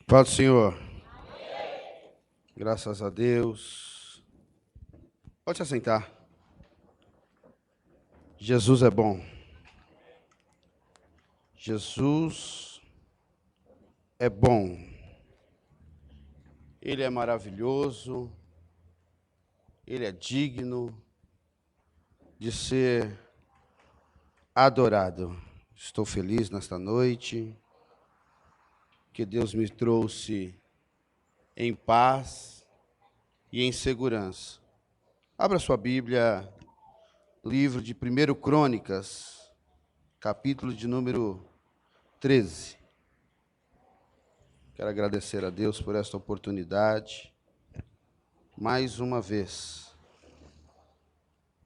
Paz do Senhor. Graças a Deus. Pode se assentar. Jesus é bom. Jesus é bom. Ele é maravilhoso. Ele é digno de ser adorado. Estou feliz nesta noite, que Deus me trouxe em paz e em segurança. Abra sua Bíblia, livro de 1 Crônicas, capítulo de número 13. Quero agradecer a Deus por esta oportunidade, mais uma vez,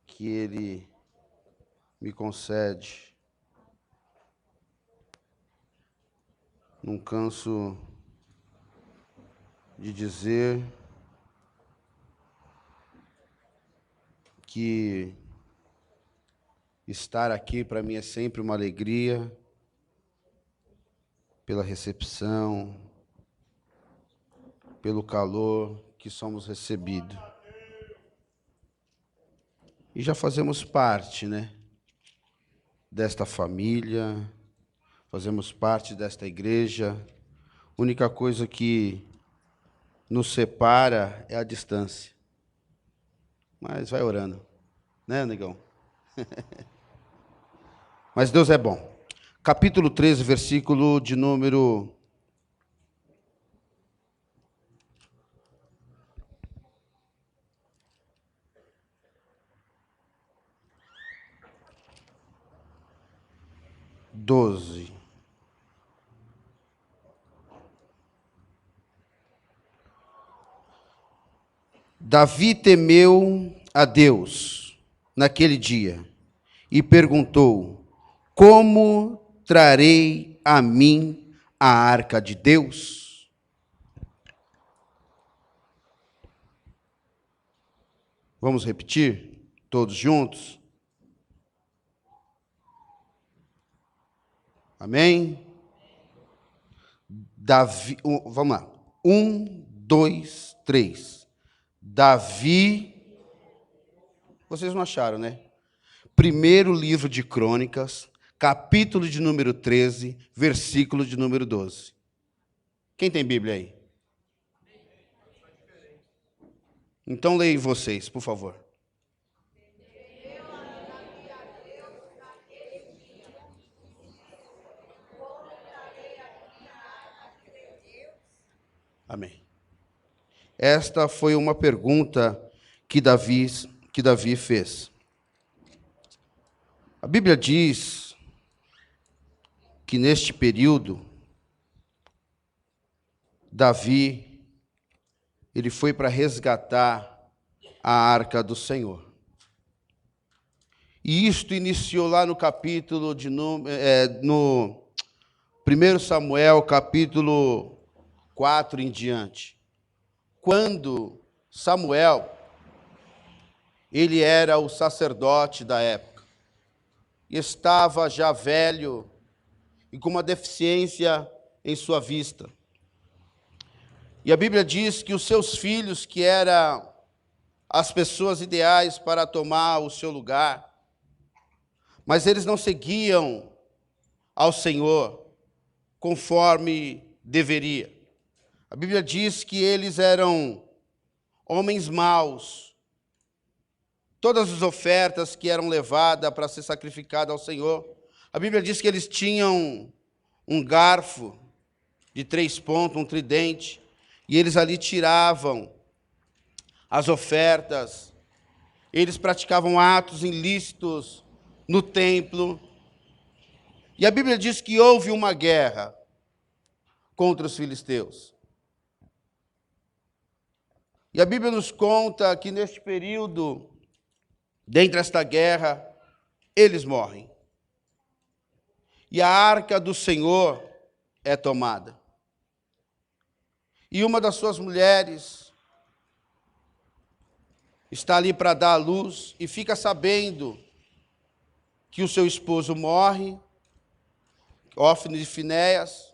que Ele me concede. Não canso de dizer que estar aqui para mim é sempre uma alegria, pela recepção, pelo calor que somos recebidos. E já fazemos parte, desta família, fazemos parte desta igreja. A única coisa que nos separa é a distância. Mas vai orando, né, negão? Mas Deus é bom. Capítulo 13, versículo de número 12. Davi temeu a Deus naquele dia e perguntou: como trarei a mim a arca de Deus? Vamos repetir todos juntos? Amém? Davi, vamos lá. 1, 2, 3. Davi, vocês não acharam, né? Primeiro livro de Crônicas, capítulo de número 13, versículo de número 12. Quem tem Bíblia aí? Então leem vocês, por favor. Amém. Esta foi uma pergunta que Davi fez. A Bíblia diz que neste período, Davi, ele foi para resgatar a arca do Senhor. E isto iniciou lá no capítulo no 1 Samuel, capítulo 4 em diante. Quando Samuel, ele era o sacerdote da época, estava já velho e com uma deficiência em sua vista. E a Bíblia diz que os seus filhos, que eram as pessoas ideais para tomar o seu lugar, mas eles não seguiam ao Senhor conforme deveria. A Bíblia diz que eles eram homens maus. Todas as ofertas que eram levadas para ser sacrificadas ao Senhor, a Bíblia diz que eles tinham um garfo de 3 pontos, um tridente, e eles ali tiravam as ofertas. Eles praticavam atos ilícitos no templo. E a Bíblia diz que houve uma guerra contra os filisteus. E a Bíblia nos conta que neste período, dentro desta guerra, eles morrem. E a arca do Senhor é tomada. E uma das suas mulheres está ali para dar à luz e fica sabendo que o seu esposo morre, Hófni de Finéias,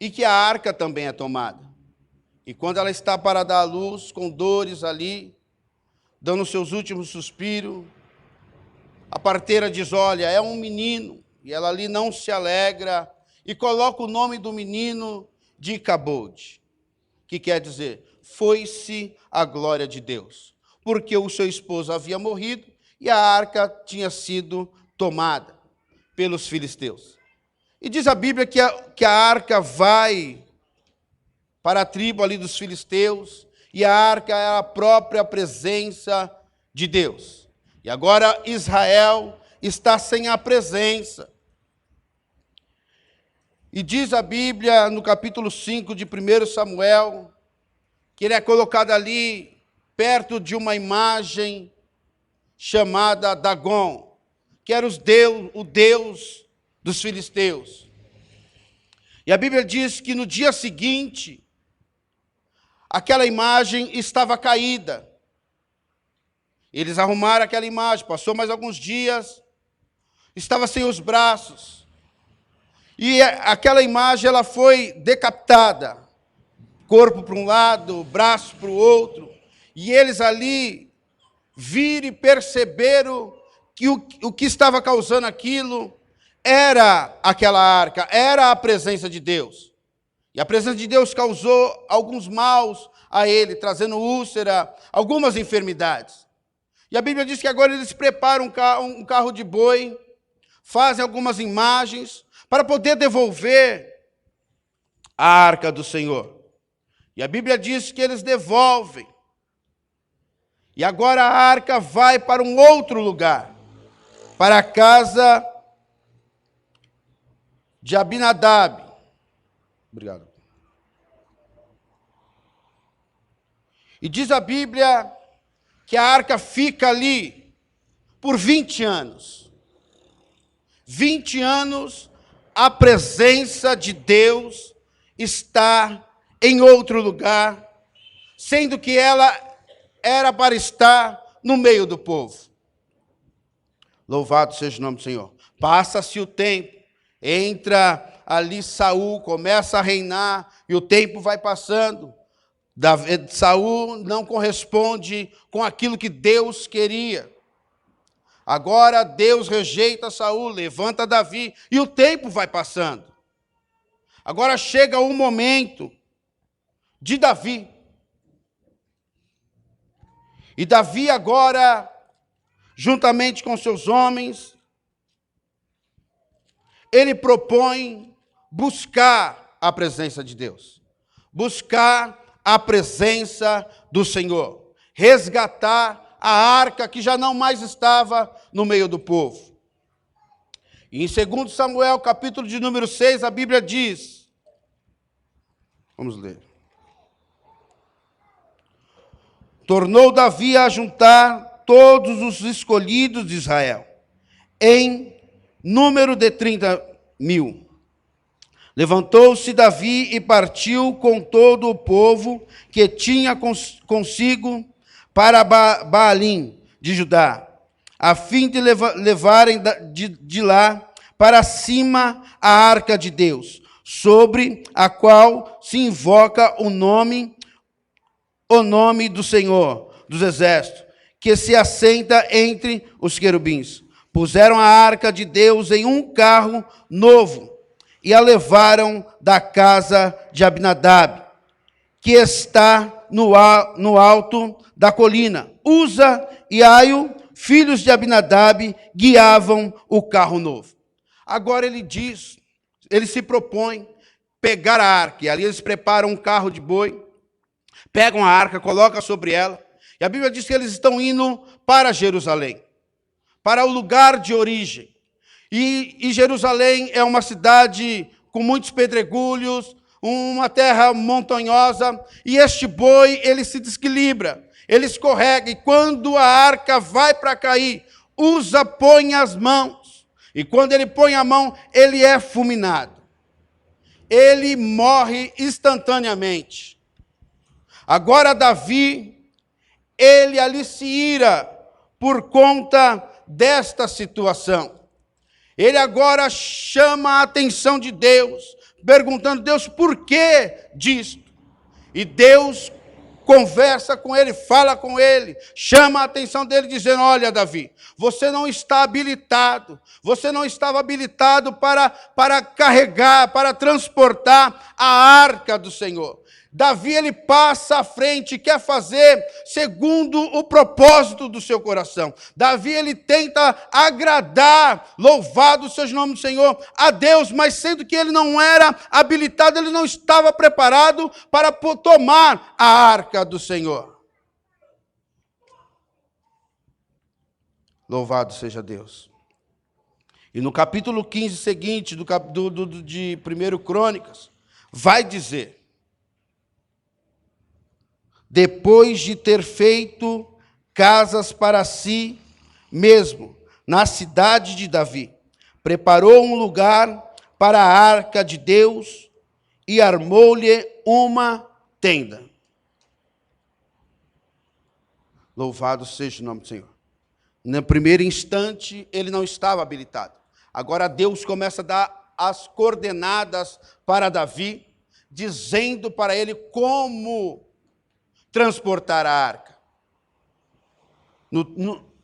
e que a arca também é tomada. E quando ela está para dar à luz, com dores ali, dando seus últimos suspiros, a parteira diz, olha, é um menino, e ela ali não se alegra, e coloca o nome do menino de Icabode, que quer dizer, foi-se a glória de Deus, porque o seu esposo havia morrido, e a arca tinha sido tomada pelos filisteus. E diz a Bíblia que a arca vai para a tribo ali dos filisteus, e a arca é a própria presença de Deus. E agora Israel está sem a presença. E diz a Bíblia, no capítulo 5 de 1 Samuel, que ele é colocado ali perto de uma imagem chamada Dagon, que era o deus dos filisteus. E a Bíblia diz que no dia seguinte, aquela imagem estava caída. Eles arrumaram aquela imagem, passou mais alguns dias, estava sem os braços. E aquela imagem ela foi decapitada, corpo para um lado, braço para o outro. E eles ali viram e perceberam que o que estava causando aquilo era aquela arca, era a presença de Deus. E a presença de Deus causou alguns maus a ele, trazendo úlcera, algumas enfermidades. E a Bíblia diz que agora eles preparam um carro de boi, fazem algumas imagens para poder devolver a arca do Senhor. E a Bíblia diz que eles devolvem. E agora a arca vai para um outro lugar, para a casa de Abinadab. Obrigado. E diz a Bíblia que a arca fica ali por 20 anos. 20 anos, a presença de Deus está em outro lugar, sendo que ela era para estar no meio do povo. Louvado seja o nome do Senhor. Passa-se o tempo, entra ali Saul, começa a reinar, e o tempo vai passando. Saul não corresponde com aquilo que Deus queria. Agora Deus rejeita Saul, levanta Davi, e o tempo vai passando. Agora chega o momento de Davi. E Davi agora, juntamente com seus homens, ele propõe buscar a presença de Deus. Buscar a presença do Senhor. Resgatar a arca que já não mais estava no meio do povo. E em 2 Samuel, capítulo de número 6, a Bíblia diz, vamos ler. Tornou Davi a juntar todos os escolhidos de Israel, em número de 30.000. Levantou-se Davi e partiu com todo o povo que tinha consigo para Baalim de Judá, a fim de levarem de lá para cima a arca de Deus, sobre a qual se invoca o nome do Senhor dos Exércitos, que se assenta entre os querubins. Puseram a arca de Deus em um carro novo e a levaram da casa de Abinadab, que está no alto da colina. Uza e Aio, filhos de Abinadab, guiavam o carro novo. Agora ele se propõe pegar a arca, e ali eles preparam um carro de boi, pegam a arca, colocam sobre ela, e a Bíblia diz que eles estão indo para Jerusalém, para o lugar de origem. E Jerusalém é uma cidade com muitos pedregulhos, uma terra montanhosa, e este boi, ele se desequilibra, ele escorrega, e quando a arca vai para cair, Uza põe as mãos, e quando ele põe a mão, ele é fulminado. Ele morre instantaneamente. Agora Davi, ele ali se ira por conta desta situação. Ele agora chama a atenção de Deus, perguntando: Deus, por que disto? E Deus conversa com ele, fala com ele, chama a atenção dele, dizendo: olha, Davi, você não está habilitado, você não estava habilitado para carregar, para transportar a arca do Senhor. Davi, ele passa à frente, quer fazer segundo o propósito do seu coração. Davi, ele tenta agradar, louvado seja o nome do Senhor, a Deus, mas sendo que ele não era habilitado, ele não estava preparado para tomar a arca do Senhor. Louvado seja Deus. E no capítulo 15 seguinte, de 1 Crônicas, vai dizer: depois de ter feito casas para si mesmo, na cidade de Davi, preparou um lugar para a arca de Deus e armou-lhe uma tenda. Louvado seja o nome do Senhor. No primeiro instante, ele não estava habilitado. Agora Deus começa a dar as coordenadas para Davi, dizendo para ele como transportar a arca.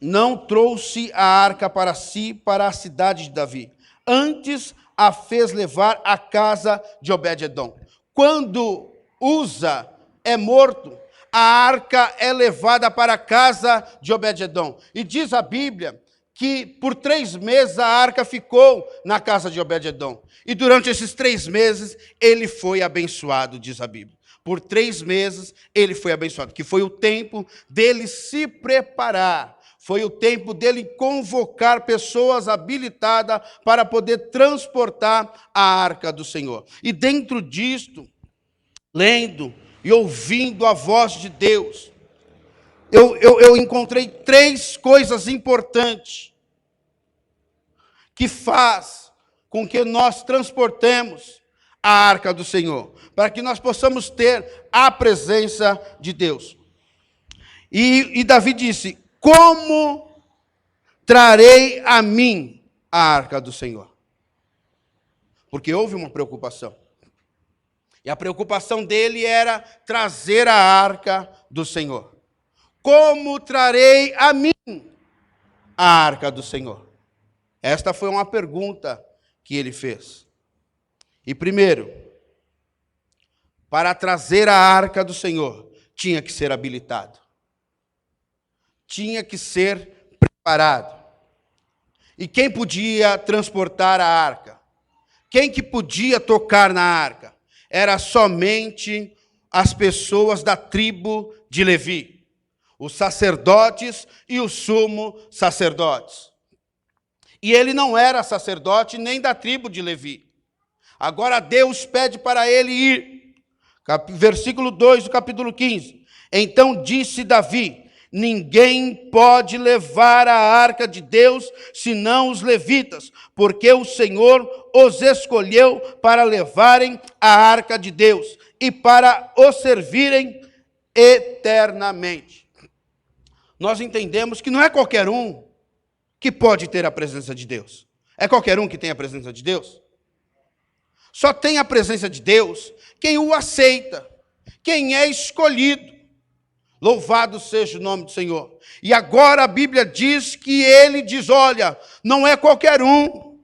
Não trouxe a arca para si, para a cidade de Davi. Antes a fez levar à casa de Obed-edom. Quando Uza é morto, a arca é levada para a casa de Obed-edom. E diz a Bíblia que por 3 meses a arca ficou na casa de Obed-edom. E durante esses 3 meses ele foi abençoado, diz a Bíblia. Por 3 meses ele foi abençoado, que foi o tempo dele se preparar, foi o tempo dele convocar pessoas habilitadas para poder transportar a arca do Senhor. E dentro disto, lendo e ouvindo a voz de Deus, eu encontrei 3 coisas importantes que faz com que nós transportemos a arca do Senhor, para que nós possamos ter a presença de Deus. E Davi disse: como trarei a mim a arca do Senhor? Porque houve uma preocupação. E a preocupação dele era trazer a arca do Senhor. Como trarei a mim a arca do Senhor? Esta foi uma pergunta que ele fez. E primeiro, para trazer a arca do Senhor, tinha que ser habilitado. Tinha que ser preparado. E quem podia transportar a arca? Quem que podia tocar na arca? Era somente as pessoas da tribo de Levi, os sacerdotes e os sumos sacerdotes. E ele não era sacerdote nem da tribo de Levi. Agora Deus pede para ele ir. Versículo 2 do capítulo 15. Então disse Davi: ninguém pode levar a arca de Deus, senão os levitas, porque o Senhor os escolheu para levarem a arca de Deus e para o servirem eternamente. Nós entendemos que não é qualquer um que pode ter a presença de Deus. É qualquer um que tem a presença de Deus? Só tem a presença de Deus quem o aceita, quem é escolhido. Louvado seja o nome do Senhor. E agora a Bíblia diz que ele diz: olha, não é qualquer um.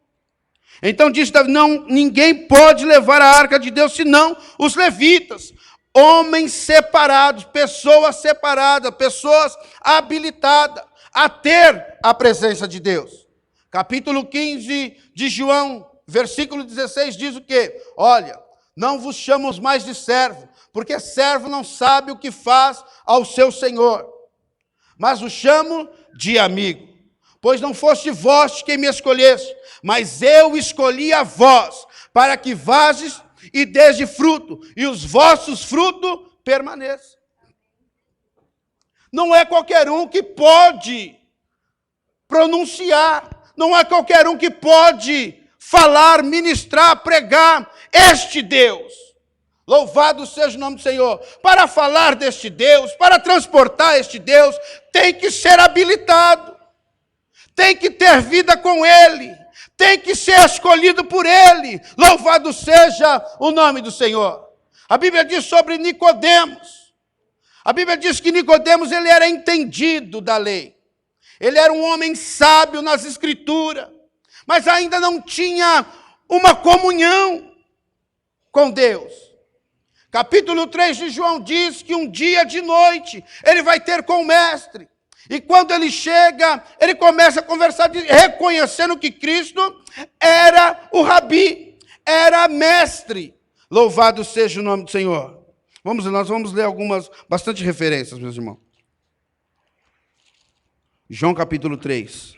Então diz Davi: não, ninguém pode levar a arca de Deus, senão os levitas. Homens separados, pessoas separadas, pessoas habilitadas a ter a presença de Deus. Capítulo 15 de João, versículo 16 diz o quê? Olha, não vos chamo mais de servo, porque servo não sabe o que faz ao seu senhor, mas o chamo de amigo. Pois não foste vós quem me escolheste, mas eu escolhi a vós, para que vades e desde fruto, e os vossos frutos permaneçam. Não é qualquer um que pode pronunciar, não é qualquer um que pode falar, ministrar, pregar este Deus. Louvado seja o nome do Senhor. Para falar deste Deus, para transportar este Deus, tem que ser habilitado, tem que ter vida com Ele, tem que ser escolhido por Ele. Louvado seja o nome do Senhor. A Bíblia diz sobre Nicodemos. A Bíblia diz que Nicodemos, ele era entendido da lei. Ele era um homem sábio nas Escrituras, mas ainda não tinha uma comunhão com Deus. Capítulo 3 de João diz que um dia de noite ele vai ter com o mestre. E quando ele chega, ele começa a conversar, reconhecendo que Cristo era o rabi, era mestre. Louvado seja o nome do Senhor. Nós vamos ler bastante referências, meus irmãos. João capítulo 3.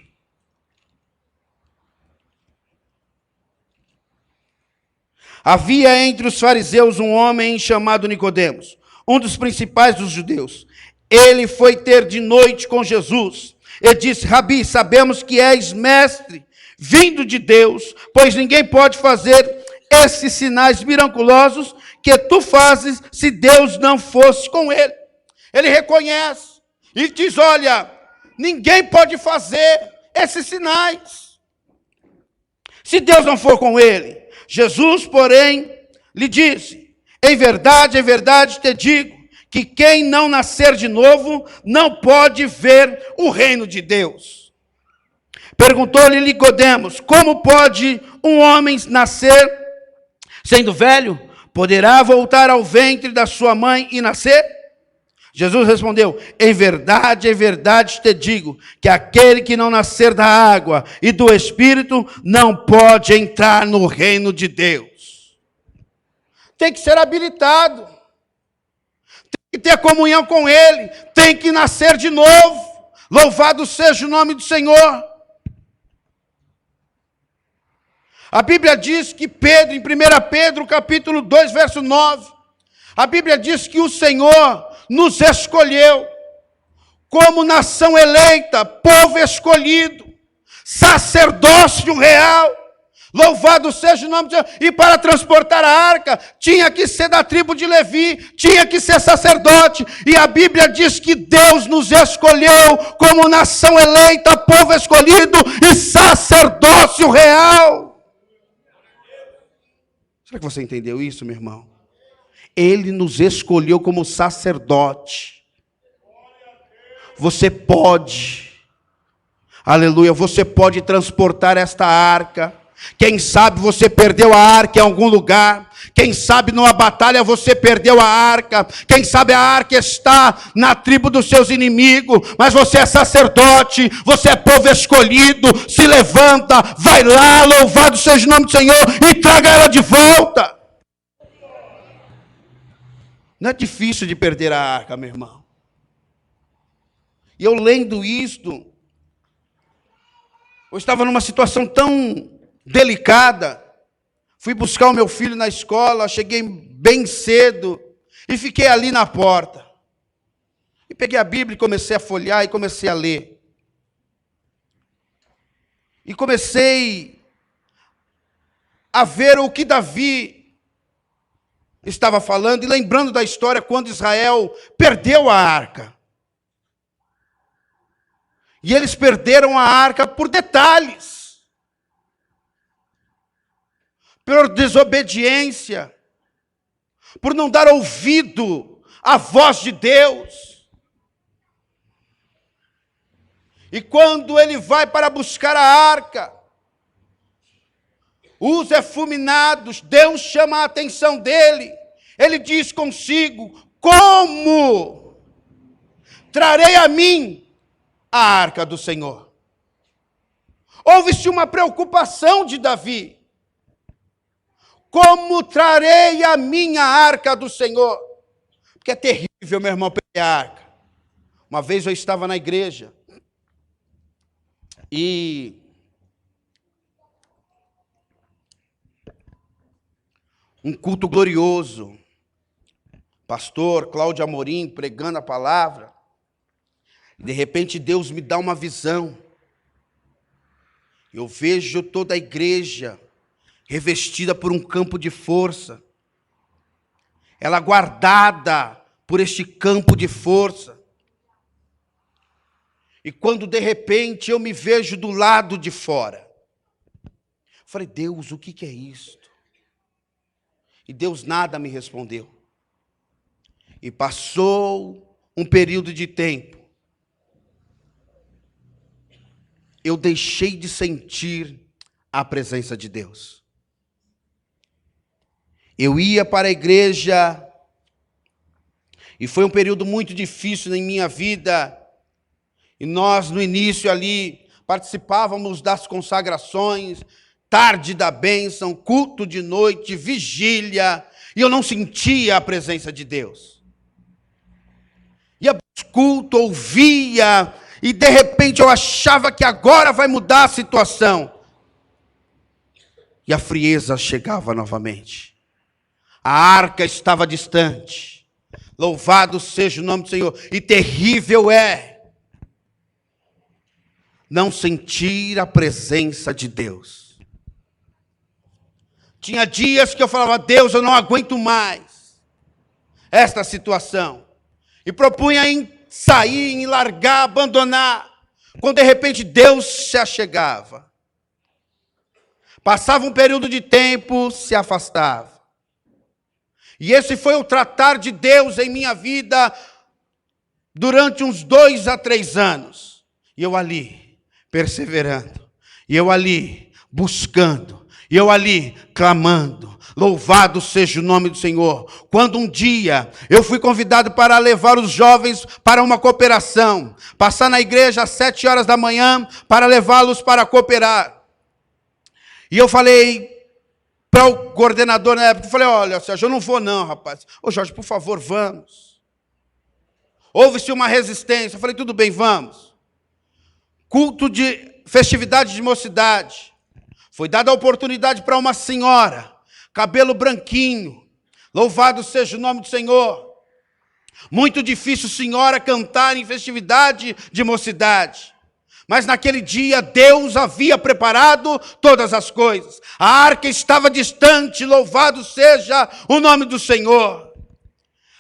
Havia entre os fariseus um homem chamado Nicodemos, um dos principais dos judeus. Ele foi ter de noite com Jesus e disse: Rabi, sabemos que és mestre, vindo de Deus, pois ninguém pode fazer esses sinais miraculosos que tu fazes se Deus não fosse com ele. Ele reconhece e diz: olha, ninguém pode fazer esses sinais se Deus não for com ele. Jesus, porém, lhe disse: em verdade te digo, que quem não nascer de novo não pode ver o reino de Deus. Perguntou-lhe Nicodemos: como pode um homem nascer sendo velho? Poderá voltar ao ventre da sua mãe e nascer? Jesus respondeu: em verdade te digo, que aquele que não nascer da água e do Espírito não pode entrar no reino de Deus. Tem que ser habilitado, tem que ter comunhão com Ele, tem que nascer de novo. Louvado seja o nome do Senhor. A Bíblia diz que Pedro, em 1 Pedro, capítulo 2, verso 9, a Bíblia diz que o Senhor nos escolheu como nação eleita, povo escolhido, sacerdócio real. Louvado seja o nome de Deus. E para transportar a arca, tinha que ser da tribo de Levi, tinha que ser sacerdote. E a Bíblia diz que Deus nos escolheu como nação eleita, povo escolhido e sacerdócio real. Será que você entendeu isso, meu irmão? Ele nos escolheu como sacerdote. Você pode, aleluia, você pode transportar esta arca. Quem sabe você perdeu a arca em algum lugar. Quem sabe numa batalha você perdeu a arca. Quem sabe a arca está na tribo dos seus inimigos. Mas você é sacerdote, você é povo escolhido. Se levanta, vai lá, louvado seja o nome do Senhor, e traga ela de volta. Não é difícil de perder a arca, meu irmão. E eu lendo isto, eu estava numa situação tão delicada. Fui buscar o meu filho na escola, cheguei bem cedo e fiquei ali na porta. E peguei a Bíblia e comecei a folhear e comecei a ler. E comecei a ver o que Davi estava falando e lembrando da história quando Israel perdeu a arca. E eles perderam a arca por detalhes, por desobediência, por não dar ouvido à voz de Deus. E quando ele vai para buscar a arca, os efeminados, Deus chama a atenção dele. Ele diz consigo: como trarei a mim a arca do Senhor? Houve-se uma preocupação de Davi. Como trarei a minha arca do Senhor? Porque é terrível, meu irmão, perder a arca. Uma vez eu estava na igreja e um culto glorioso, pastor Cláudio Amorim pregando a palavra. De repente Deus me dá uma visão. Eu vejo toda a igreja revestida por um campo de força. Ela guardada por este campo de força. E quando de repente eu me vejo do lado de fora. Falei, Deus, o que é isto? E Deus nada me respondeu. E passou um período de tempo. Eu deixei de sentir a presença de Deus. Eu ia para a igreja, e foi um período muito difícil em minha vida, e nós no início ali participávamos das consagrações, tarde da bênção, culto de noite, vigília, e eu não sentia a presença de Deus. Ia para o culto, ouvia, e de repente eu achava que agora vai mudar a situação. E a frieza chegava novamente. A arca estava distante. Louvado seja o nome do Senhor. E terrível é não sentir a presença de Deus. Tinha dias que eu falava, Deus, eu não aguento mais esta situação. E propunha em sair, em largar, abandonar. Quando de repente Deus se achegava. Passava um período de tempo, se afastava. E esse foi o tratar de Deus em minha vida durante uns 2 a 3 anos. E eu ali, perseverando. E eu ali, buscando. E eu ali, clamando. Louvado seja o nome do Senhor. Quando um dia eu fui convidado para levar os jovens para uma cooperação. Passar na igreja às 7 horas da manhã para levá-los para cooperar. E eu falei para o coordenador na época, eu falei, olha, Sérgio, eu não vou não, rapaz. Ô Jorge, por favor, vamos. Houve-se uma resistência. Eu falei, tudo bem, vamos. Culto de festividade de mocidade. Foi dada a oportunidade para uma senhora, cabelo branquinho. Louvado seja o nome do Senhor. Muito difícil senhora cantar em festividade de mocidade. Mas naquele dia Deus havia preparado todas as coisas. A arca estava distante, louvado seja o nome do Senhor.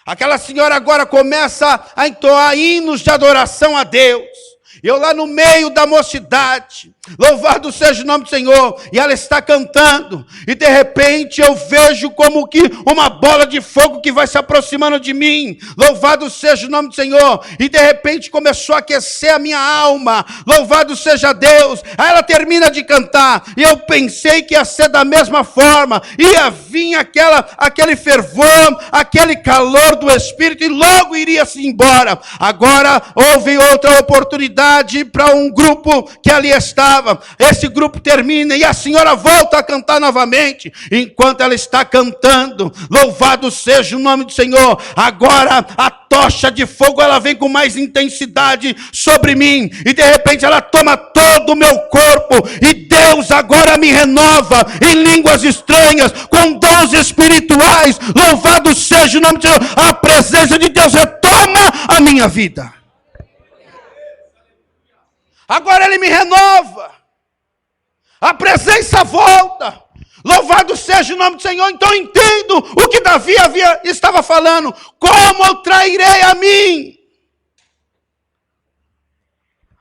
Aquela senhora agora começa a entoar hinos de adoração a Deus. Eu lá no meio da mocidade, louvado seja o nome do Senhor, e ela está cantando, e de repente eu vejo como que uma bola de fogo que vai se aproximando de mim, louvado seja o nome do Senhor, e de repente começou a aquecer a minha alma, louvado seja Deus. Aí ela termina de cantar, e eu pensei que ia ser da mesma forma, ia vir aquele fervor, aquele calor do Espírito, e logo iria se embora. Agora houve outra oportunidade para um grupo que ali estava. Esse grupo termina e a senhora volta a cantar novamente. Enquanto ela está cantando, louvado seja o nome do Senhor, agora a tocha de fogo ela vem com mais intensidade sobre mim, e de repente ela toma todo o meu corpo, e Deus agora me renova em línguas estranhas, com dons espirituais. Louvado seja o nome do Senhor. A presença de Deus retoma a minha vida. Agora Ele me renova. A presença volta. Louvado seja o nome do Senhor. Então eu entendo o que Davi estava falando. Como eu trairei a mim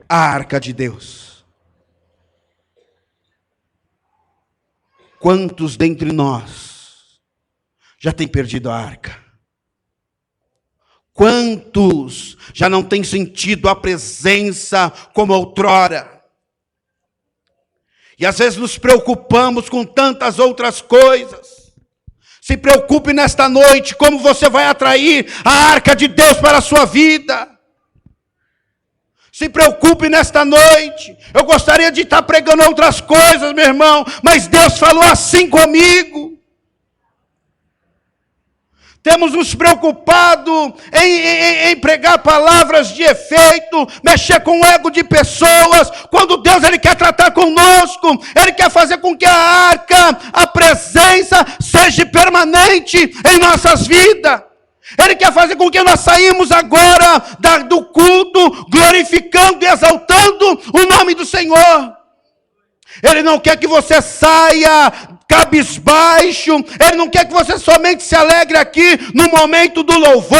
a arca de Deus? Quantos dentre nós já tem perdido a arca? Quantos já não têm sentido a presença como outrora? E às vezes nos preocupamos com tantas outras coisas. Se preocupe nesta noite como você vai atrair a arca de Deus para a sua vida. Se preocupe nesta noite. Eu gostaria de estar pregando outras coisas, meu irmão, mas Deus falou assim comigo. Temos nos preocupado em pregar palavras de efeito, mexer com o ego de pessoas, quando Deus Ele quer tratar conosco, Ele quer fazer com que a arca, a presença, seja permanente em nossas vidas. Ele quer fazer com que nós saímos agora do culto, glorificando e exaltando o nome do Senhor. Ele não quer que você saia cabisbaixo. Ele não quer que você somente se alegre aqui no momento do louvor,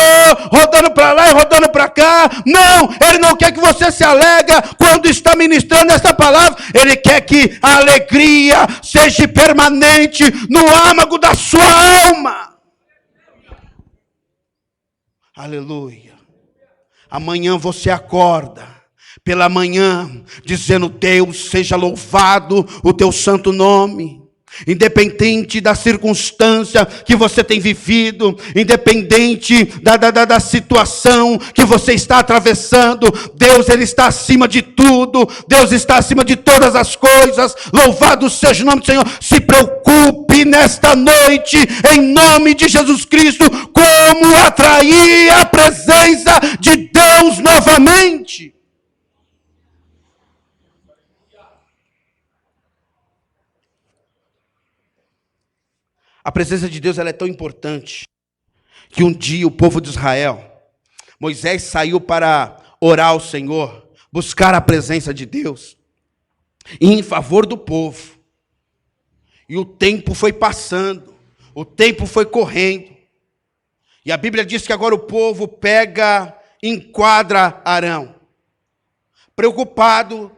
rodando para lá e rodando para cá. Não, Ele não quer que você se alegre quando está ministrando essa palavra. Ele quer que a alegria seja permanente no âmago da sua alma. Aleluia. Amanhã você acorda pela manhã dizendo: Deus, seja louvado o teu santo nome. Independente da circunstância que você tem vivido, independente da situação que você está atravessando, Deus, Ele está acima de tudo, Deus está acima de todas as coisas. Louvado seja o nome do Senhor. Se preocupe nesta noite, em nome de Jesus Cristo, como atrair a presença de Deus novamente. A presença de Deus, ela é tão importante que um dia o povo de Israel, Moisés saiu para orar ao Senhor, buscar a presença de Deus, e em favor do povo. E o tempo foi passando, o tempo foi correndo. E a Bíblia diz que agora o povo pega, enquadra Arão, preocupado,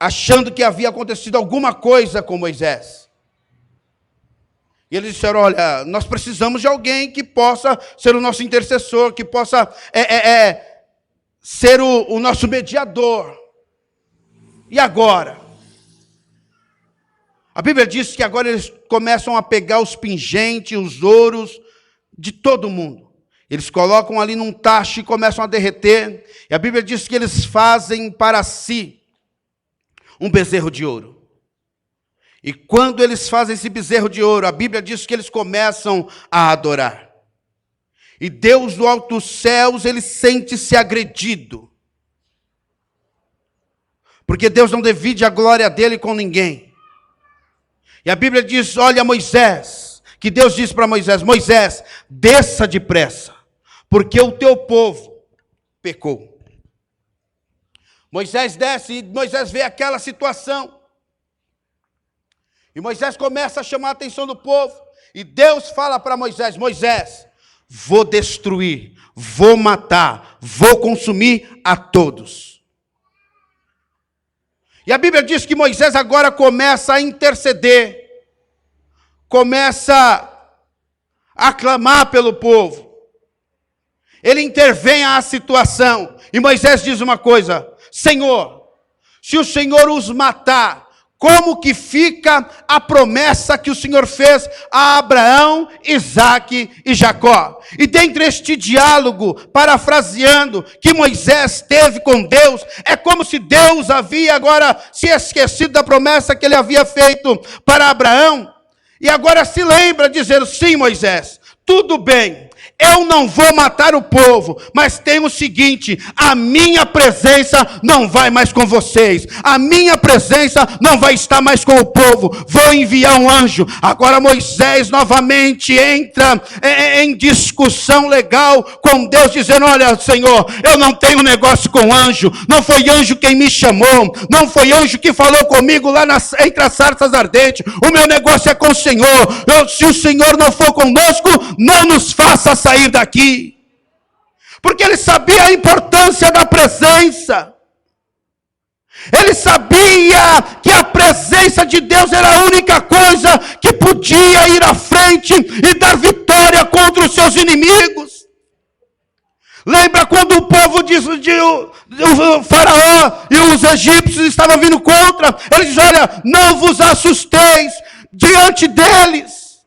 achando que havia acontecido alguma coisa com Moisés. E eles disseram: olha, nós precisamos de alguém que possa ser o nosso intercessor, que possa ser o nosso mediador. E agora? A Bíblia diz que agora eles começam a pegar os pingentes, os ouros de todo mundo. Eles colocam ali num tacho e começam a derreter. E a Bíblia diz que eles fazem para si um bezerro de ouro. E quando eles fazem esse bezerro de ouro, a Bíblia diz que eles começam a adorar. E Deus do alto dos céus, Ele sente-se agredido. Porque Deus não divide a glória dEle com ninguém. E a Bíblia diz: olha, Moisés, que Deus disse para Moisés: Moisés, desça depressa, porque o teu povo pecou. Moisés desce e Moisés vê aquela situação. E Moisés começa a chamar a atenção do povo. E Deus fala para Moisés: Moisés, vou destruir, vou matar, vou consumir a todos. E a Bíblia diz que Moisés agora começa a interceder, começa a clamar pelo povo. Ele intervém à situação. E Moisés diz uma coisa: Senhor, se o Senhor os matar, como que fica a promessa que o Senhor fez a Abraão, Isaque e Jacó? E dentre este diálogo, parafraseando, que Moisés teve com Deus, é como se Deus havia agora se esquecido da promessa que ele havia feito para Abraão, e agora se lembra, dizendo: sim, Moisés, tudo bem, eu não vou matar o povo, mas tem o seguinte: a minha presença não vai mais com vocês, a minha presença não vai estar mais com o povo, vou enviar um anjo. Agora Moisés novamente entra em discussão legal com Deus, dizendo: olha, Senhor, eu não tenho negócio com anjo, não foi anjo quem me chamou, não foi anjo que falou comigo lá entre as sarças ardentes, o meu negócio é com o Senhor. Se o Senhor não for conosco, não nos faça sair daqui. Porque ele sabia a importância da presença. Ele sabia que a presença de Deus era a única coisa que podia ir à frente e dar vitória contra os seus inimigos. Lembra quando o povo o faraó e os egípcios estavam vindo contra? Ele diz: olha, não vos assusteis diante deles,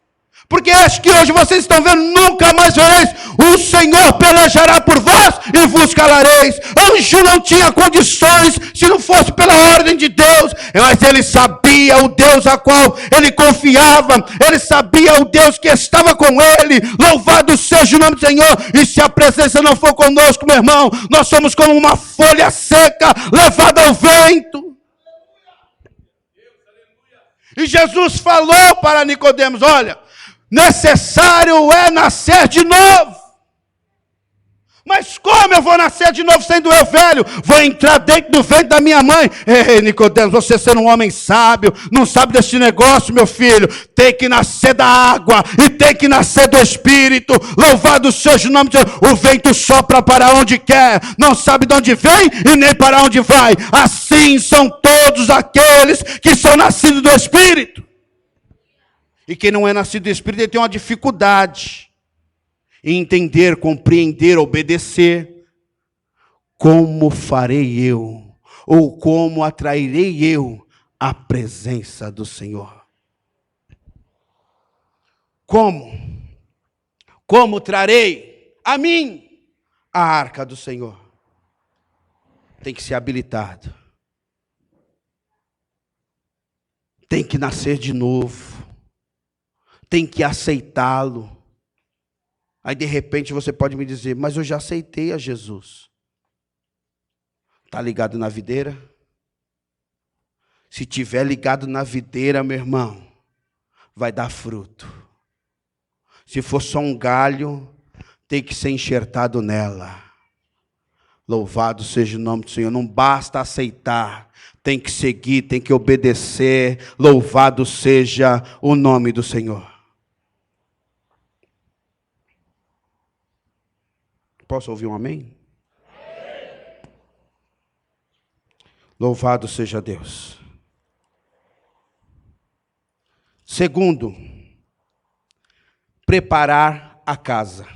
porque acho que hoje vocês estão vendo, nunca mais vereis. O Senhor pelejará por vós e vos calareis. Anjo não tinha condições se não fosse pela ordem de Deus, mas ele sabia o Deus a qual ele confiava, ele sabia o Deus que estava com ele. Louvado seja o nome do Senhor. E se a presença não for conosco, meu irmão, nós somos como uma folha seca levada ao vento. E Jesus falou para Nicodemos: olha, necessário é nascer de novo. Mas como eu vou nascer de novo sendo eu velho? Vou entrar dentro do ventre da minha mãe? Ei, Nicodemos, você sendo um homem sábio, não sabe desse negócio, meu filho. Tem que nascer da água e tem que nascer do Espírito. Louvado seja o nome de Deus. O vento sopra para onde quer, não sabe de onde vem e nem para onde vai. Assim são todos aqueles que são nascidos do Espírito. E quem não é nascido do Espírito, ele tem uma dificuldade em entender, compreender, obedecer. Como farei eu, ou como atrairei eu a presença do Senhor? Como? Como trarei a mim a arca do Senhor? Tem que ser habilitado. Tem que nascer de novo. Tem que aceitá-lo. Aí de repente você pode me dizer, mas eu já aceitei a Jesus. Está ligado na videira? Se tiver ligado na videira, meu irmão, vai dar fruto. Se for só um galho, tem que ser enxertado nela. Louvado seja o nome do Senhor. Não basta aceitar, tem que seguir, tem que obedecer. Louvado seja o nome do Senhor. Posso ouvir um amém? Louvado seja Deus. Segundo, preparar a casa.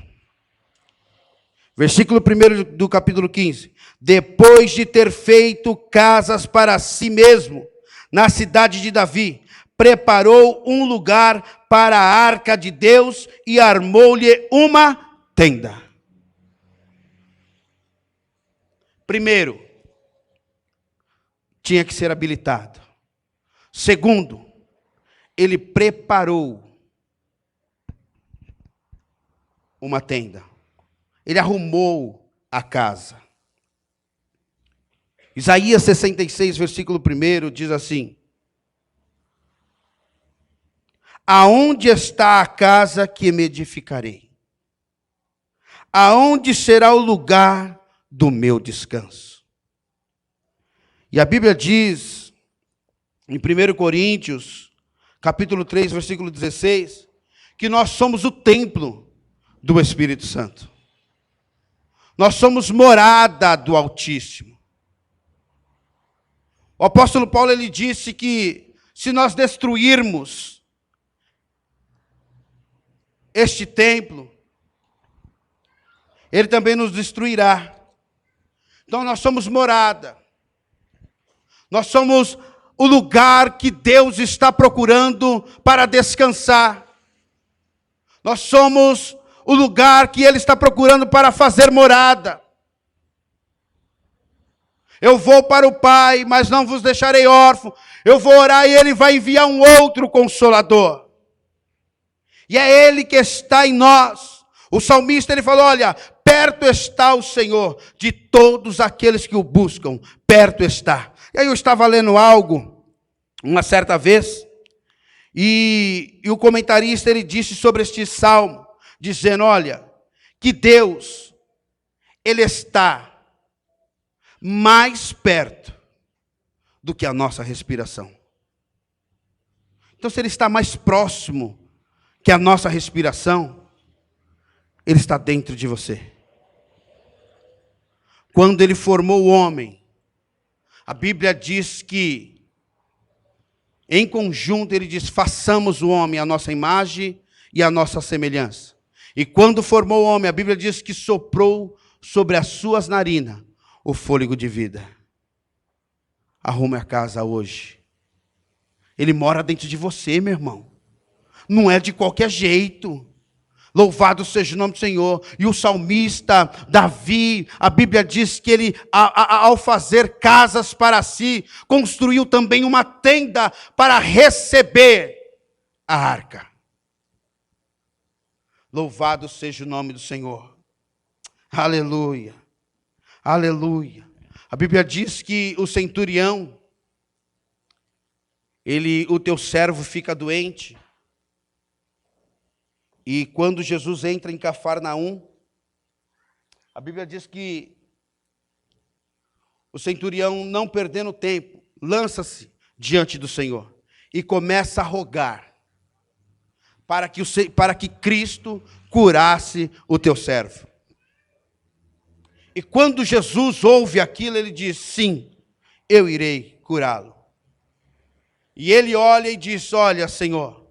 Versículo 1 do capítulo 15. Depois de ter feito casas para si mesmo, na cidade de Davi, preparou um lugar para a arca de Deus e armou-lhe uma tenda. Primeiro, tinha que ser habilitado. Segundo, ele preparou uma tenda. Ele arrumou a casa. Isaías 66, versículo 1, diz assim: aonde está a casa que me edificarei? Aonde será o lugar do meu descanso? E a Bíblia diz, em 1 Coríntios, capítulo 3, versículo 16, que nós somos o templo do Espírito Santo. Nós somos morada do Altíssimo. O apóstolo Paulo, ele disse que se nós destruirmos este templo, ele também nos destruirá. Então nós somos morada. Nós somos o lugar que Deus está procurando para descansar. Nós somos o lugar que Ele está procurando para fazer morada. Eu vou para o Pai, mas não vos deixarei órfão. Eu vou orar e Ele vai enviar um outro Consolador. E é Ele que está em nós. O salmista, ele falou, olha, perto está o Senhor de todos aqueles que o buscam. Perto está. E aí eu estava lendo algo, uma certa vez, e o comentarista, ele disse sobre este salmo, dizendo, olha, que Deus, Ele está mais perto do que a nossa respiração. Então, se Ele está mais próximo que a nossa respiração, Ele está dentro de você. Quando Ele formou o homem, a Bíblia diz que, em conjunto, Ele diz, façamos o homem à nossa imagem e à nossa semelhança. E quando formou o homem, a Bíblia diz que soprou sobre as suas narinas o fôlego de vida. Arrume a casa hoje. Ele mora dentro de você, meu irmão. Não é de qualquer jeito. Louvado seja o nome do Senhor. E o salmista Davi, a Bíblia diz que ele, ao fazer casas para si, construiu também uma tenda para receber a arca. Louvado seja o nome do Senhor. Aleluia. Aleluia. A Bíblia diz que o centurião, o teu servo fica doente. E quando Jesus entra em Cafarnaum, A Bíblia diz que o centurião, não perdendo tempo, lança-se diante do Senhor e começa a rogar para que Cristo curasse o teu servo. E quando Jesus ouve aquilo, ele diz: sim, eu irei curá-lo. E ele olha e diz: olha, Senhor,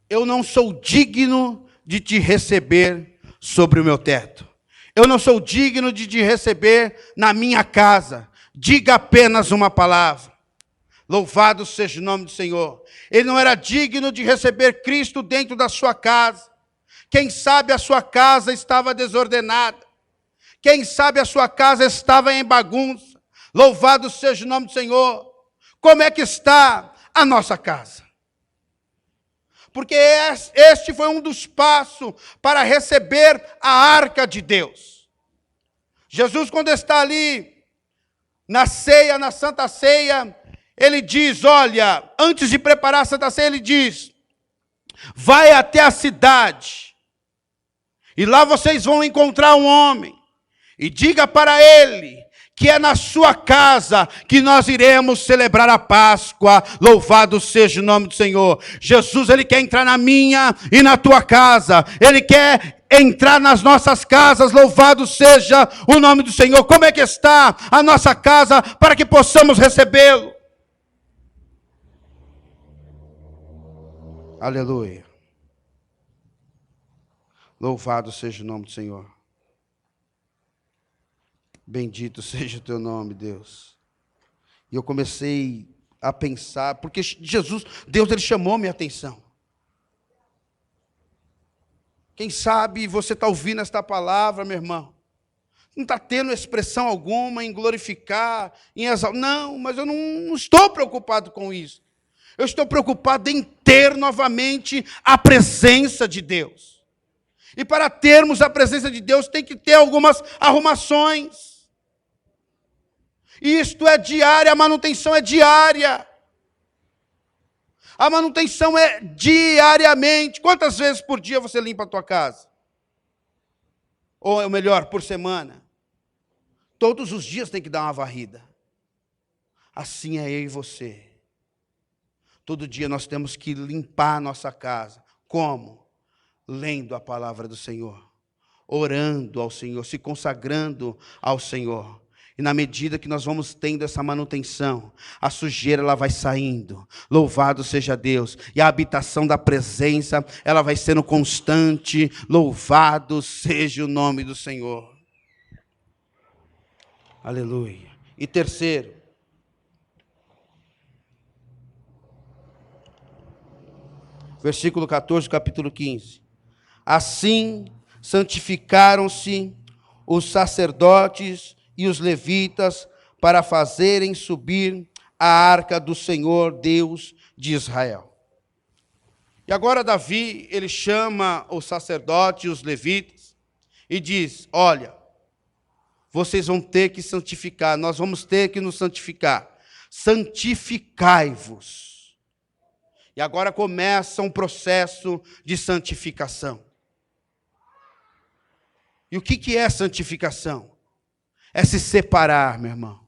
eu não sou digno de te receber sobre o meu teto. Eu não sou digno de te receber na minha casa. Diga apenas uma palavra. Louvado seja o nome do Senhor. Ele não era digno de receber Cristo dentro da sua casa. Quem sabe a sua casa estava desordenada. Quem sabe a sua casa estava em bagunça. Louvado seja o nome do Senhor. Como é que está a nossa casa? Porque este foi um dos passos para receber a arca de Deus. Jesus, quando está ali na ceia, na Santa Ceia, ele diz, olha, antes de preparar a Santa Ceia, ele diz: vai até a cidade, e lá vocês vão encontrar um homem, e diga para ele que é na sua casa que nós iremos celebrar a Páscoa. Louvado seja o nome do Senhor. Jesus, ele quer entrar na minha e na tua casa. Ele quer entrar nas nossas casas. Louvado seja o nome do Senhor. Como é que está a nossa casa para que possamos recebê-lo? Aleluia. Louvado seja o nome do Senhor. Bendito seja o teu nome, Deus. E eu comecei a pensar, porque Jesus, Deus, ele chamou minha atenção. Quem sabe você está ouvindo esta palavra, meu irmão, não está tendo expressão alguma em glorificar, em exaltar. Não, mas eu não estou preocupado com isso. Eu estou preocupado em ter novamente a presença de Deus. E para termos a presença de Deus, tem que ter algumas arrumações. E isto é diária, a manutenção é diária. A manutenção é diariamente. Quantas vezes por dia você limpa a tua casa? Ou melhor, por semana? Todos os dias tem que dar uma varrida. Assim é eu e você. Todo dia nós temos que limpar a nossa casa. Como? Lendo a palavra do Senhor, orando ao Senhor, se consagrando ao Senhor. E na medida que nós vamos tendo essa manutenção, a sujeira ela vai saindo. Louvado seja Deus. E a habitação da presença, ela vai sendo constante. Louvado seja o nome do Senhor. Aleluia. E terceiro, versículo 14, capítulo 15. Assim santificaram-se os sacerdotes e os levitas para fazerem subir a arca do Senhor Deus de Israel. E agora Davi, ele chama os sacerdotes e os levitas e diz: olha, vocês vão ter que santificar, nós vamos ter que nos santificar. Santificai-vos. E agora começa um processo de santificação. E o que é santificação? É se separar, meu irmão.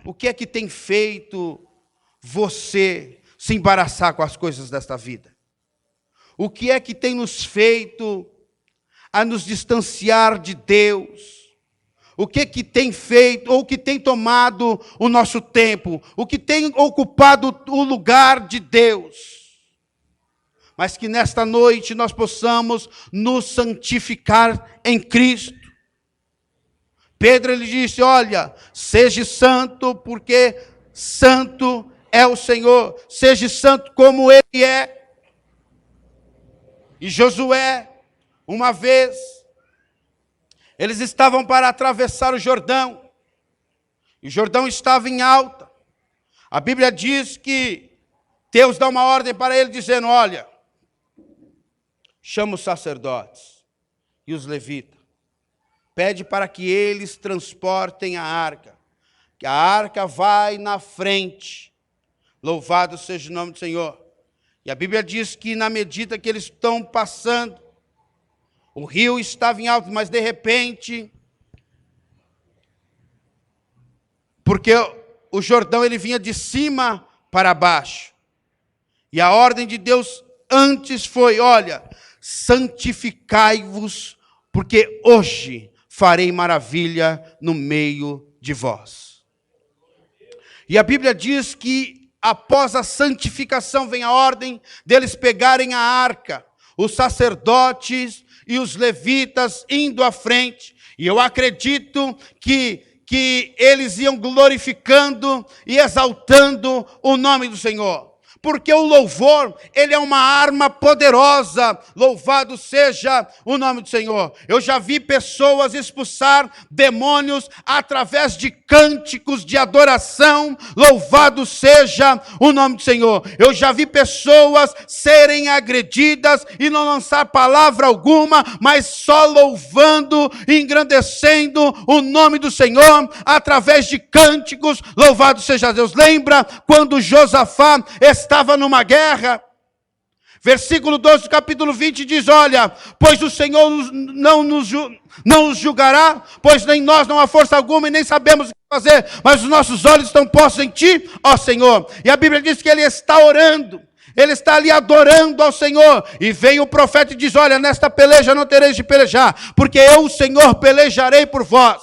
O que é que tem feito você se embaraçar com as coisas desta vida? O que é que tem nos feito a nos distanciar de Deus? O que é que tem feito, ou que tem tomado o nosso tempo? O que tem ocupado o lugar de Deus? Mas que nesta noite nós possamos nos santificar em Cristo. Pedro, ele disse, olha, seja santo, porque santo é o Senhor. Seja santo como Ele é. E Josué, uma vez, eles estavam para atravessar o Jordão. E o Jordão estava em alta. A Bíblia diz que Deus dá uma ordem para ele, dizendo, olha, chama os sacerdotes e os levitas. Pede para que eles transportem a arca. Que a arca vai na frente. Louvado seja o nome do Senhor. E a Bíblia diz que na medida que eles estão passando, O rio estava em alto, mas de repente, porque o Jordão ele vinha de cima para baixo. E a ordem de Deus antes foi, olha, santificai-vos, porque hoje farei maravilha no meio de vós. E a Bíblia diz que após a santificação vem a ordem deles pegarem a arca, os sacerdotes e os levitas indo à frente. E eu acredito que eles iam glorificando e exaltando o nome do Senhor. Porque o louvor, ele é uma arma poderosa. Louvado seja o nome do Senhor. Eu já vi pessoas expulsar demônios através de cânticos de adoração. Louvado seja o nome do Senhor. Eu já vi pessoas serem agredidas e não lançar palavra alguma, mas só louvando, engrandecendo o nome do Senhor através de cânticos. Louvado seja Deus. Lembra quando Josafá estava numa guerra? Versículo 12 do capítulo 20 diz, olha, pois o Senhor não nos julgará, pois nem nós não há força alguma e nem sabemos o que fazer, mas os nossos olhos estão postos em Ti, ó Senhor. E a Bíblia diz que ele está orando, ele está ali adorando ao Senhor, e vem o profeta e diz, olha, nesta peleja não tereis de pelejar, porque eu, o Senhor, pelejarei por vós.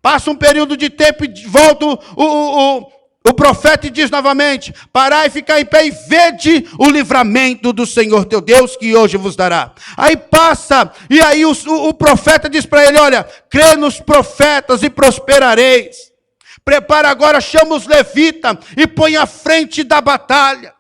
Passa um período de tempo e volta o profeta diz novamente, parai e ficai em pé e vede o livramento do Senhor teu Deus, que hoje vos dará. Aí passa, e aí o profeta diz para ele, olha, crê nos profetas e prosperareis. Prepara agora, chama os levitas e põe à frente da batalha.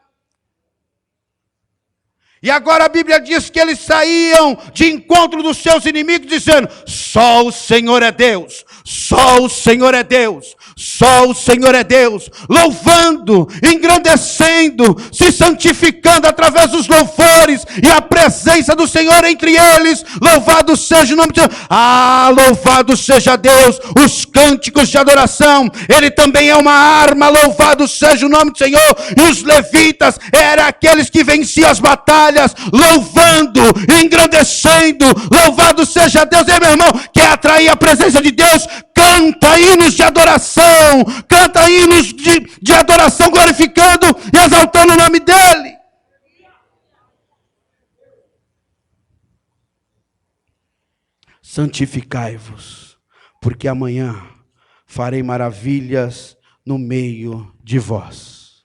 E agora a Bíblia diz que eles saíam de encontro dos seus inimigos, dizendo, só o Senhor é Deus, só o Senhor é Deus, só o Senhor é Deus, louvando, engrandecendo, se santificando através dos louvores e a presença do Senhor entre eles. Louvado seja o nome de Deus. Ah, louvado seja Deus. Os cânticos de adoração, ele também é uma arma. Louvado seja o nome do Senhor. E os levitas eram aqueles que venciam as batalhas, louvando, engrandecendo. Louvado seja Deus. E meu irmão, quer atrair a presença de Deus? Canta hinos de adoração, canta hinos de adoração, glorificando e exaltando o nome dEle. Santificai-vos, porque amanhã farei maravilhas no meio de vós.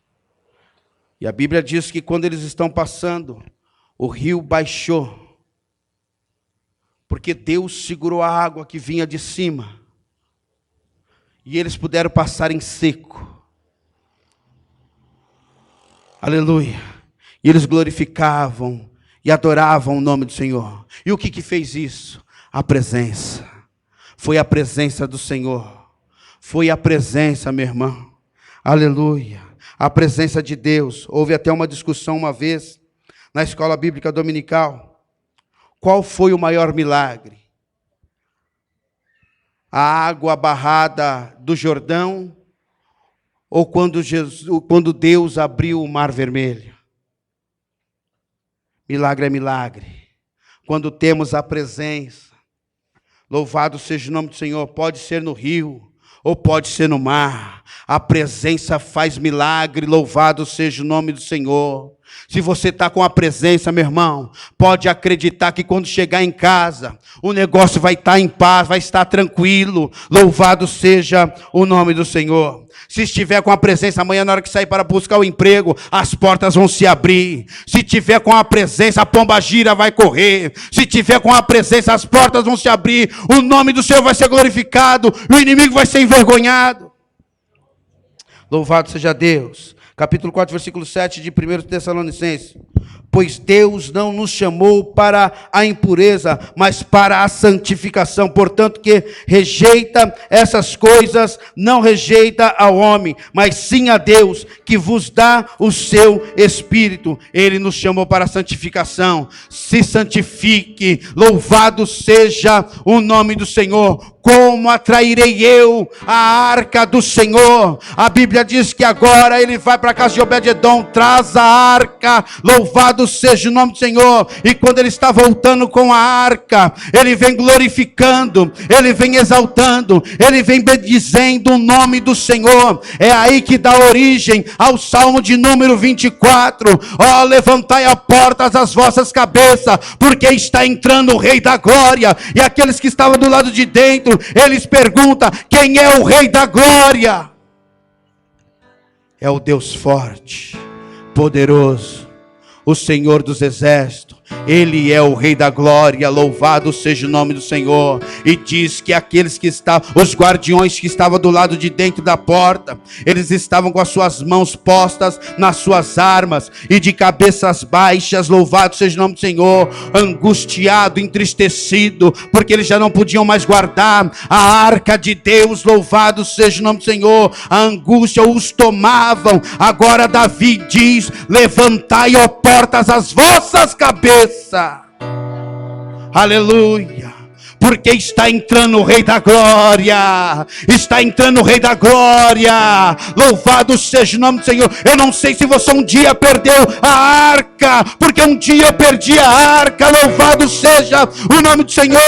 E a Bíblia diz que quando eles estão passando, o rio baixou, porque Deus segurou a água que vinha de cima. E eles puderam passar em seco. Aleluia. E eles glorificavam e adoravam o nome do Senhor. E o que fez isso? A presença. Foi a presença do Senhor. Foi a presença, meu irmão. Aleluia. A presença de Deus. Houve até uma discussão uma vez na escola bíblica dominical. Qual foi o maior milagre? A água barrada do Jordão, ou quando Deus abriu o mar vermelho? Milagre é milagre. Quando temos a presença, louvado seja o nome do Senhor, pode ser no rio, ou pode ser no mar. A presença faz milagre, louvado seja o nome do Senhor. Se você está com a presença, meu irmão, pode acreditar que quando chegar em casa, o negócio vai estar em paz, vai estar tranquilo. Louvado seja o nome do Senhor. Se estiver com a presença, amanhã na hora que sair para buscar o emprego, as portas vão se abrir. Se tiver com a presença, a pombagira vai correr. Se tiver com a presença, as portas vão se abrir. O nome do Senhor vai ser glorificado, o inimigo vai ser envergonhado. Louvado seja Deus. Capítulo 4, versículo 7 de 1 Tessalonicenses. Pois Deus não nos chamou para a impureza, mas para a santificação. Portanto, que rejeita essas coisas, não rejeita ao homem, mas sim a Deus, que vos dá o seu Espírito. Ele nos chamou para a santificação. Se santifique, louvado seja o nome do Senhor. como atrairei eu a arca do Senhor? A Bíblia diz que agora ele vai para a casa de Obed-edom, traz a arca, louvado seja o nome do Senhor. E quando ele está voltando com a arca, ele vem glorificando, ele vem exaltando, ele vem bendizendo o nome do Senhor. É aí que dá origem ao Salmo de número 24. Ó, levantai a portas as vossas cabeças, porque está entrando o Rei da Glória. E aqueles que estavam do lado de dentro, eles perguntam: quem é o Rei da Glória? É o Deus forte, poderoso, o Senhor dos exércitos. Ele é o Rei da Glória, louvado seja o nome do Senhor. E diz que aqueles que estavam, os guardiões que estavam do lado de dentro da porta, eles estavam com as suas mãos postas nas suas armas, e de cabeças baixas, louvado seja o nome do Senhor, angustiado, entristecido, porque eles já não podiam mais guardar a arca de Deus, louvado seja o nome do Senhor. A angústia os tomavam. Agora Davi diz: levantai, ó portas, as vossas cabeças. Aleluia, porque está entrando o Rei da Glória, está entrando o Rei da Glória, louvado seja o nome do Senhor. Eu não sei se você um dia perdeu a arca, porque um dia eu perdi a arca, louvado seja o nome do Senhor,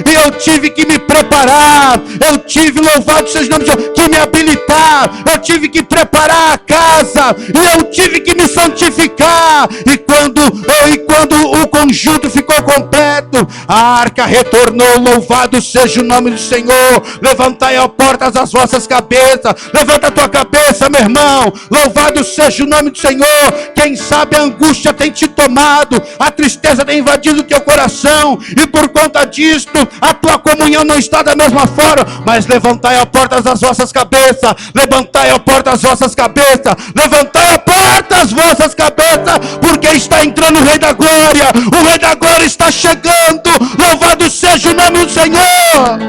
e eu tive que me preparar, eu tive, louvado seja o nome do Senhor, que me habilitar, eu tive que preparar a casa, e eu tive que me santificar, e quando o conjunto ficou completo, a arca retornou, louvado seja o nome do Senhor. Levantai a portas as vossas cabeças, levanta a tua cabeça, meu irmão, louvado seja o nome do Senhor. Quem sabe a angústia tem te tomado, a tristeza tem invadido o teu coração, e por conta disto, a tua comunhão não está da mesma forma, mas levantai a portas das vossas cabeças, levantai a porta das vossas cabeças, levantai a porta das vossas cabeças, porque está entrando o Rei da Glória, o Rei da Glória está chegando, louvado seja o nome do Senhor.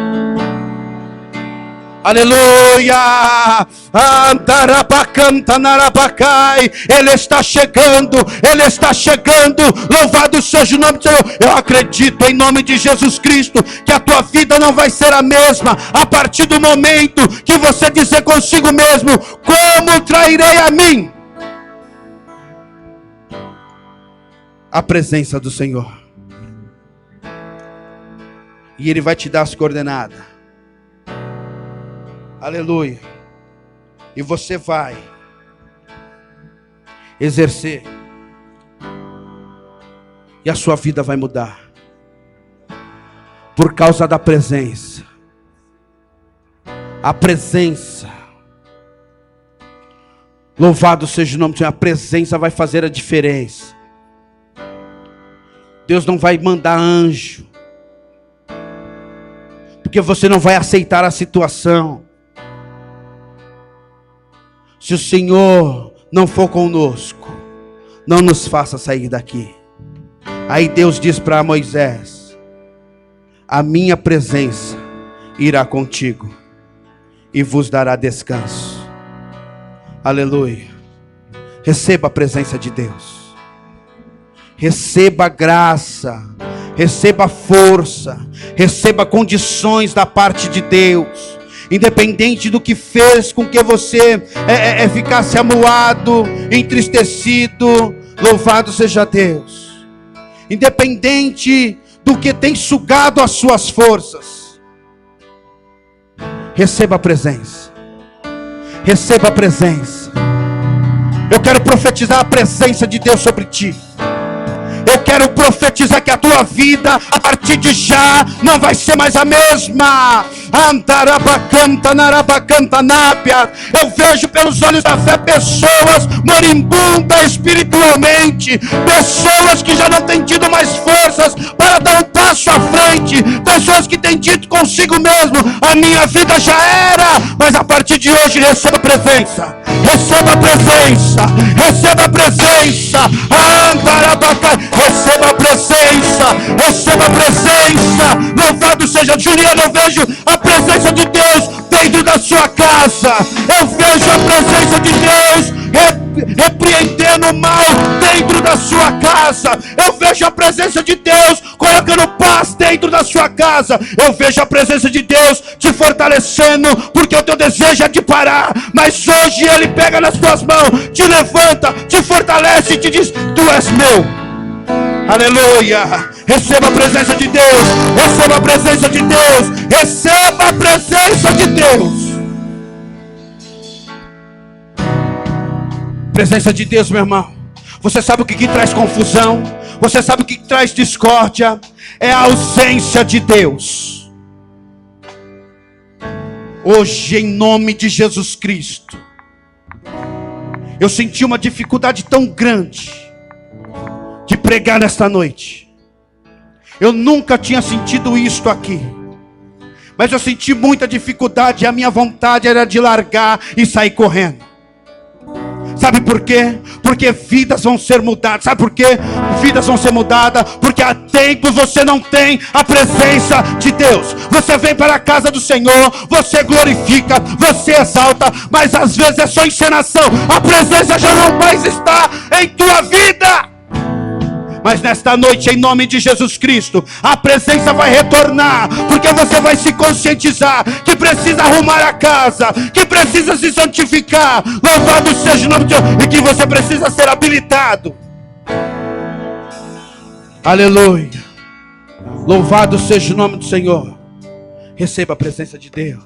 Aleluia. Ele está chegando, ele está chegando, louvado seja o nome do Senhor. Eu acredito em nome de Jesus Cristo que a tua vida não vai ser a mesma a partir do momento que você dizer consigo mesmo: como trairei a mim a presença do Senhor? E Ele vai te dar as coordenadas. Aleluia. E você vai exercer. E a sua vida vai mudar. Por causa da presença. A presença. Louvado seja o nome do Senhor. A presença vai fazer a diferença. Deus não vai mandar anjo, porque você não vai aceitar a situação. Se o Senhor não for conosco, não nos faça sair daqui. Aí Deus diz para Moisés: a minha presença irá contigo e vos dará descanso. Aleluia. Receba a presença de Deus. Receba graça, receba força, receba condições da parte de Deus. Independente do que fez com que você ficasse amuado, entristecido, louvado seja Deus. Independente do que tem sugado as suas forças, receba a presença. Receba a presença. Eu quero profetizar a presença de Deus sobre ti. Eu quero profetizar que a tua vida, a partir de já, não vai ser mais a mesma. Eu vejo pelos olhos da fé pessoas moribundas espiritualmente, pessoas que já não têm tido mais forças para dar um passo à frente, pessoas que têm dito consigo mesmo: a minha vida já era. Mas a partir de hoje, receba a presença. Receba a presença. Receba a presença. Receba a presença. Receba a presença. Louvado seja. Juliana, eu vejo a presença de Deus dentro da sua casa. Eu vejo a presença de Deus repreendendo o mal dentro da da sua casa. Eu vejo a presença de Deus colocando paz dentro da sua casa. Eu vejo a presença de Deus te fortalecendo, porque o teu desejo é de parar, mas hoje Ele pega nas tuas mãos, te levanta, te fortalece e te diz: tu és meu. Aleluia. Receba a presença de Deus, receba a presença de Deus, receba a presença de Deus. Presença de Deus, meu irmão. Você sabe o que traz confusão? Você sabe o que traz discórdia? É a ausência de Deus. Hoje, em nome de Jesus Cristo, eu senti uma dificuldade tão grande de pregar nesta noite. Eu nunca tinha sentido isto aqui, mas eu senti muita dificuldade, e a minha vontade era de largar e sair correndo. Sabe por quê? Porque vidas vão ser mudadas. Sabe por quê? Vidas vão ser mudadas porque há tempos você não tem a presença de Deus. Você vem para a casa do Senhor, você glorifica, você exalta, mas às vezes é só encenação. A presença já não mais está em tua vida. Mas nesta noite, em nome de Jesus Cristo, a presença vai retornar, porque você vai se conscientizar que precisa arrumar a casa, que precisa se santificar. Louvado seja o nome de Deus, e que você precisa ser habilitado. Aleluia. Louvado seja o nome do Senhor. Receba a presença de Deus.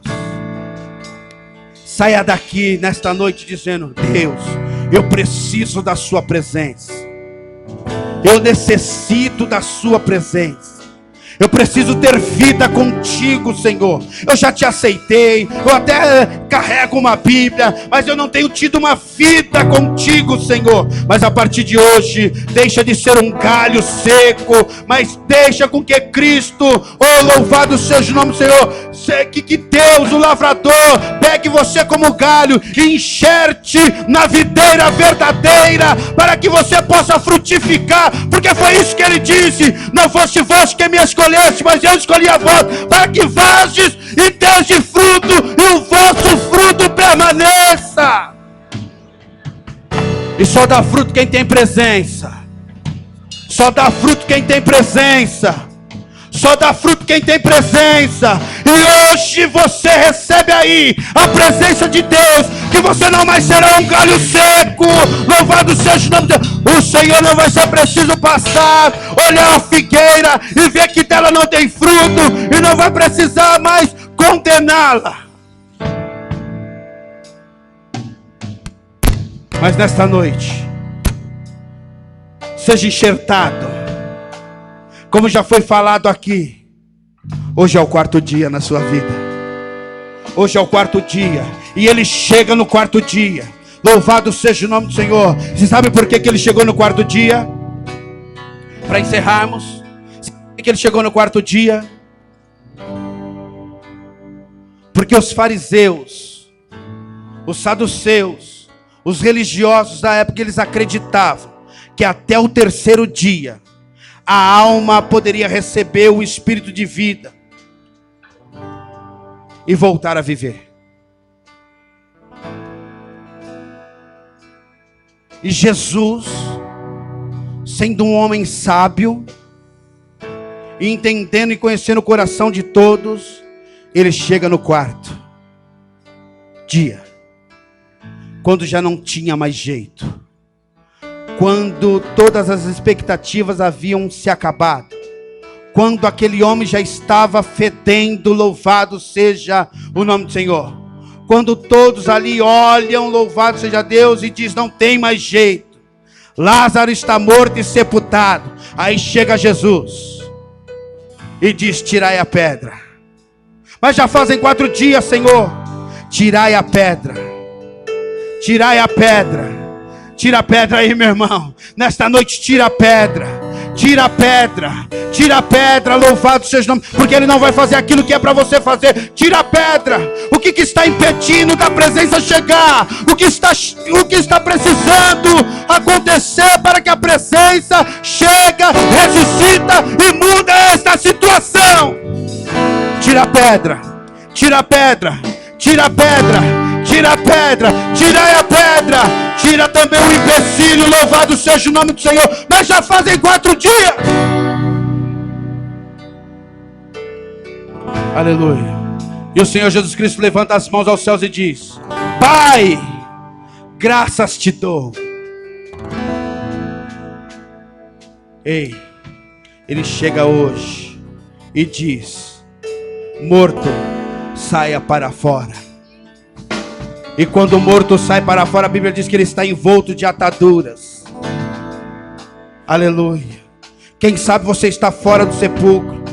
Saia daqui nesta noite dizendo: Deus, eu preciso da sua presença. Eu necessito da sua presença. Eu preciso ter vida contigo, Senhor. Eu já te aceitei, eu até carrego uma Bíblia, mas eu não tenho tido uma vida contigo, Senhor. Mas a partir de hoje, deixa de ser um galho seco, mas deixa com que Cristo, oh, louvado seja o nome do Senhor, que Deus, o lavrador, pegue você como galho e enxerte na videira verdadeira, para que você possa frutificar, porque foi isso que ele disse: não fosse vós que me escolheste, mas eu escolhi a vós, para que vades e dês fruto, e o vosso fruto permaneça. E só dá fruto quem tem presença. Só dá fruto quem tem presença. Só dá fruto quem tem presença. E hoje você recebe aí a presença de Deus, que você não mais será um galho seco. Louvado seja o nome de Deus. O Senhor não vai ser preciso passar, olhar a figueira e ver que dela não tem fruto, e não vai precisar mais condená-la. Mas nesta noite, seja enxertado. Como já foi falado aqui, hoje é o quarto dia na sua vida. Hoje é o quarto dia, e ele chega no quarto dia. Louvado seja o nome do Senhor. Você sabe por que ele chegou no quarto dia? Para encerrarmos, sabe por que ele chegou no quarto dia? Porque os fariseus, os saduceus, os religiosos da época, eles acreditavam que até o terceiro dia a alma poderia receber o espírito de vida e voltar a viver. E Jesus, sendo um homem sábio, entendendo e conhecendo o coração de todos, ele chega no quarto dia, quando já não tinha mais jeito, quando todas as expectativas haviam se acabado, quando aquele homem já estava fedendo, louvado seja o nome do Senhor, quando todos ali olham, louvado seja Deus, e diz: não tem mais jeito, Lázaro está morto e sepultado. Aí chega Jesus e diz: tirai a pedra. Mas já fazem 4 dias, Senhor. Tirai a pedra. Tirai a pedra. Tira a pedra aí, meu irmão. Nesta noite, tira a pedra. Tira a pedra. Tira a pedra. Louvado seja o nome. Porque Ele não vai fazer aquilo que é para você fazer. Tira a pedra. O que está impedindo da presença chegar? O que está precisando acontecer para que a presença chega, ressuscita e muda esta situação? Tira a pedra. Tira a pedra. Tira a pedra, tira a pedra, tirai a pedra, tira também o empecilho, louvado seja o nome do Senhor. Mas já fazem 4 dias. Aleluia. E o Senhor Jesus Cristo levanta as mãos aos céus e diz: Pai, graças te dou. Ei, ele chega hoje e diz: morto, saia para fora. E quando o morto sai para fora, a Bíblia diz que ele está envolto de ataduras. Aleluia. Quem sabe você está fora do sepulcro,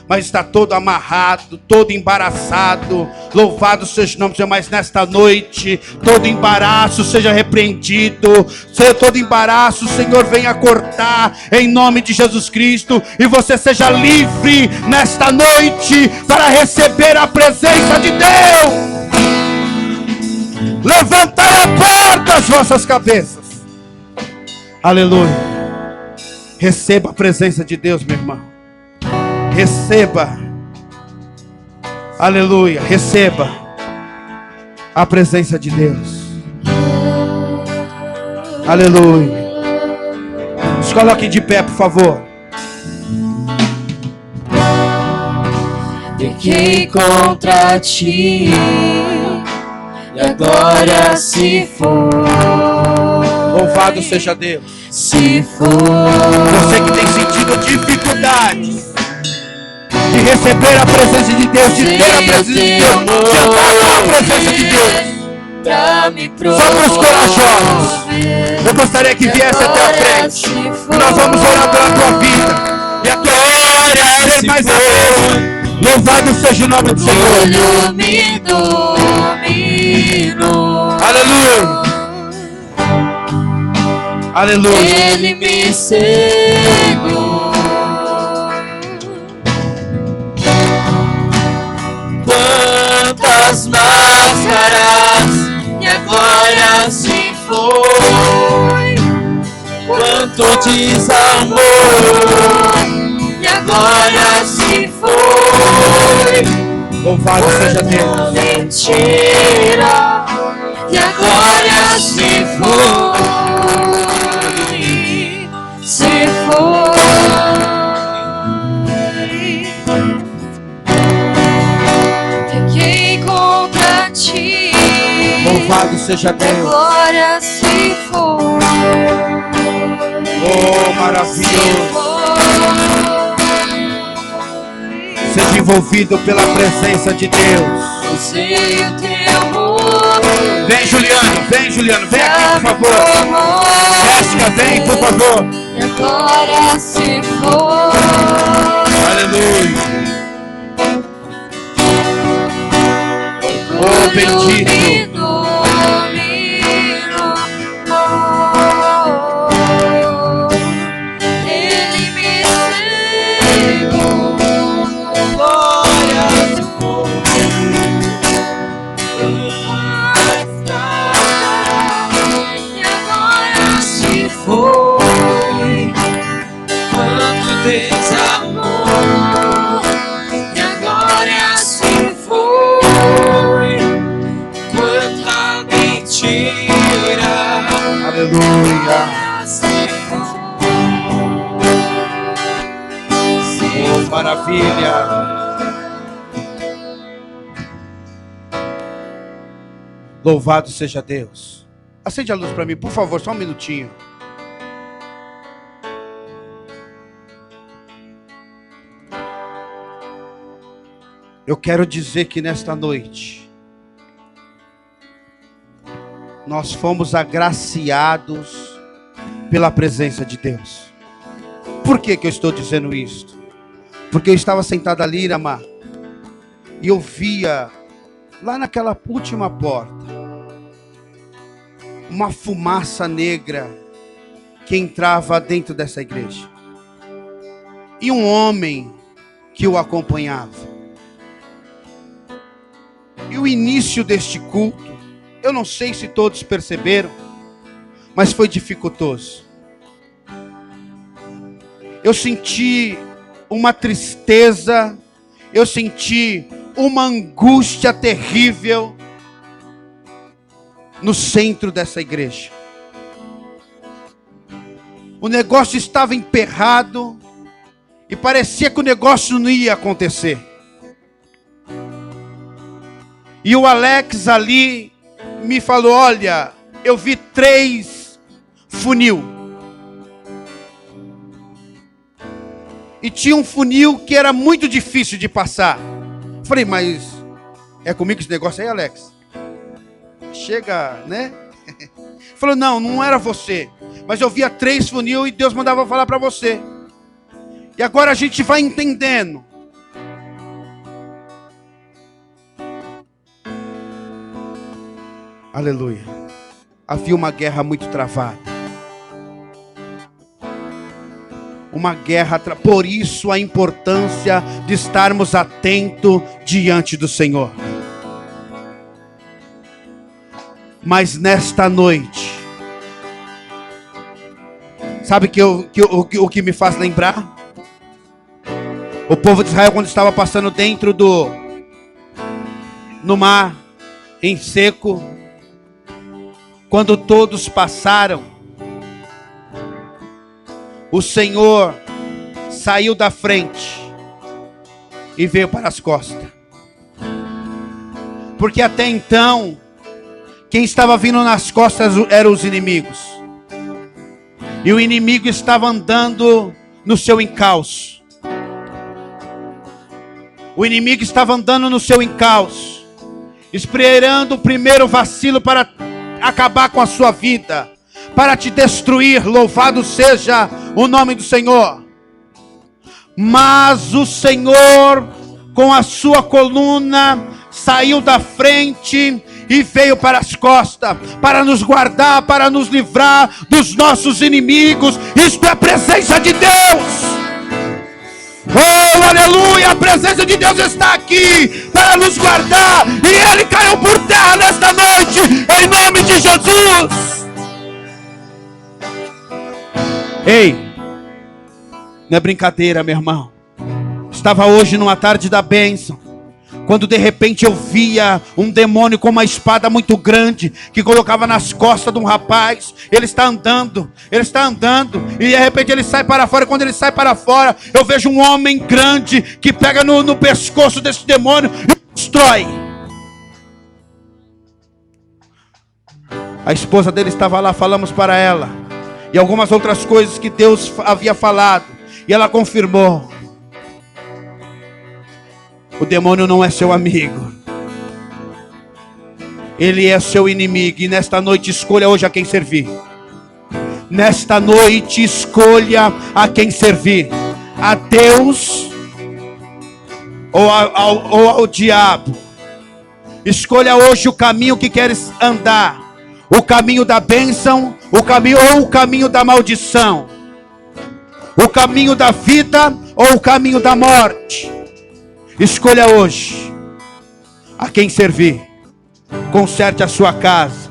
mas está todo amarrado, todo embaraçado. Louvado seja o nome do Senhor. Mas nesta noite, todo embaraço seja repreendido. Seja todo embaraço, o Senhor venha cortar em nome de Jesus Cristo. E você seja livre nesta noite para receber a presença de Deus. Levantai a porta as vossas cabeças. Aleluia. Receba a presença de Deus, meu irmão. Receba. Aleluia. Receba a presença de Deus. Aleluia. Se coloque de pé, por favor. Pequei contra ti e agora se for. Louvado seja Deus. Se for. Você que tem sentido dificuldades de receber a presença de Deus, de ter a presença de Deus, de andar com a presença de Deus. Só para os corajosos. Eu gostaria que viesse até a frente. Nós vamos orar pela tua vida. E a tua glória ser mais alta. Louvado seja o nome do Senhor. Aleluia. Aleluia. Ele me cegou. Quantas máscaras e agora se foi. Quanto desamor e agora se foi. Louvado seja Deus. Mentira e agora se foi. Se foi. Pequei contra ti. Louvado seja Deus. Agora se foi. Oh, maravilhoso. Seja envolvido pela presença de Deus. Vem, Juliano, vem, Juliano, vem aqui, por favor. Jéssica, vem, por favor. E agora se foi. Aleluia. Oh, bendito. Desamor e agora se foi. Quanta mentira. Aleluia. Oh, maravilha. Louvado seja Deus. Acende a luz para mim, por favor, só um minutinho. Eu quero dizer que nesta noite nós fomos agraciados pela presença de Deus. Por que eu estou dizendo isso? Porque eu estava sentado ali, Iramá, e eu via lá naquela última porta uma fumaça negra que entrava dentro dessa igreja e um homem que o acompanhava. E o início deste culto, eu não sei se todos perceberam, mas foi dificultoso. Eu senti uma tristeza, eu senti uma angústia terrível no centro dessa igreja. O negócio estava emperrado e parecia que o negócio não ia acontecer. E o Alex ali me falou: olha, eu vi 3 funil. E tinha um funil que era muito difícil de passar. Falei: mas é comigo esse negócio aí, Alex? Chega, né? Falou: não era você. Mas eu via 3 funil e Deus mandava falar para você. E agora a gente vai entendendo. Aleluia. Havia uma guerra muito travada. Uma guerra, por isso a importância de estarmos atentos diante do Senhor. Mas nesta noite, sabe o que me faz lembrar? O povo de Israel, quando estava passando dentro no mar, em seco, quando todos passaram, o Senhor saiu da frente e veio para as costas. Porque até então, quem estava vindo nas costas eram os inimigos. E o inimigo estava andando no seu encalço. O inimigo estava andando no seu encalço, esperando o primeiro vacilo para acabar com a sua vida, para te destruir. Louvado seja o nome do Senhor. Mas o Senhor, com a sua coluna, saiu da frente e veio para as costas, para nos guardar, para nos livrar dos nossos inimigos. Isto é a presença de Deus. Oh, aleluia, a presença de Deus está aqui para nos guardar, e Ele caiu por terra nesta noite, em nome de Jesus. Ei, não é brincadeira, meu irmão. Estava hoje numa tarde da bênção, quando de repente eu via um demônio com uma espada muito grande, que colocava nas costas de um rapaz. Ele está andando, e de repente ele sai para fora. Quando ele sai para fora, eu vejo um homem grande, que pega no pescoço desse demônio e destrói. A esposa dele estava lá, falamos para ela, e algumas outras coisas que Deus havia falado, e ela confirmou: o demônio não é seu amigo, ele é seu inimigo. E nesta noite escolha hoje a quem servir. Nesta noite escolha a quem servir: a Deus ou ao diabo. Escolha hoje o caminho que queres andar: o caminho da bênção, o caminho da maldição, o caminho da vida ou o caminho da morte. Escolha hoje a quem servir. Conserte a sua casa,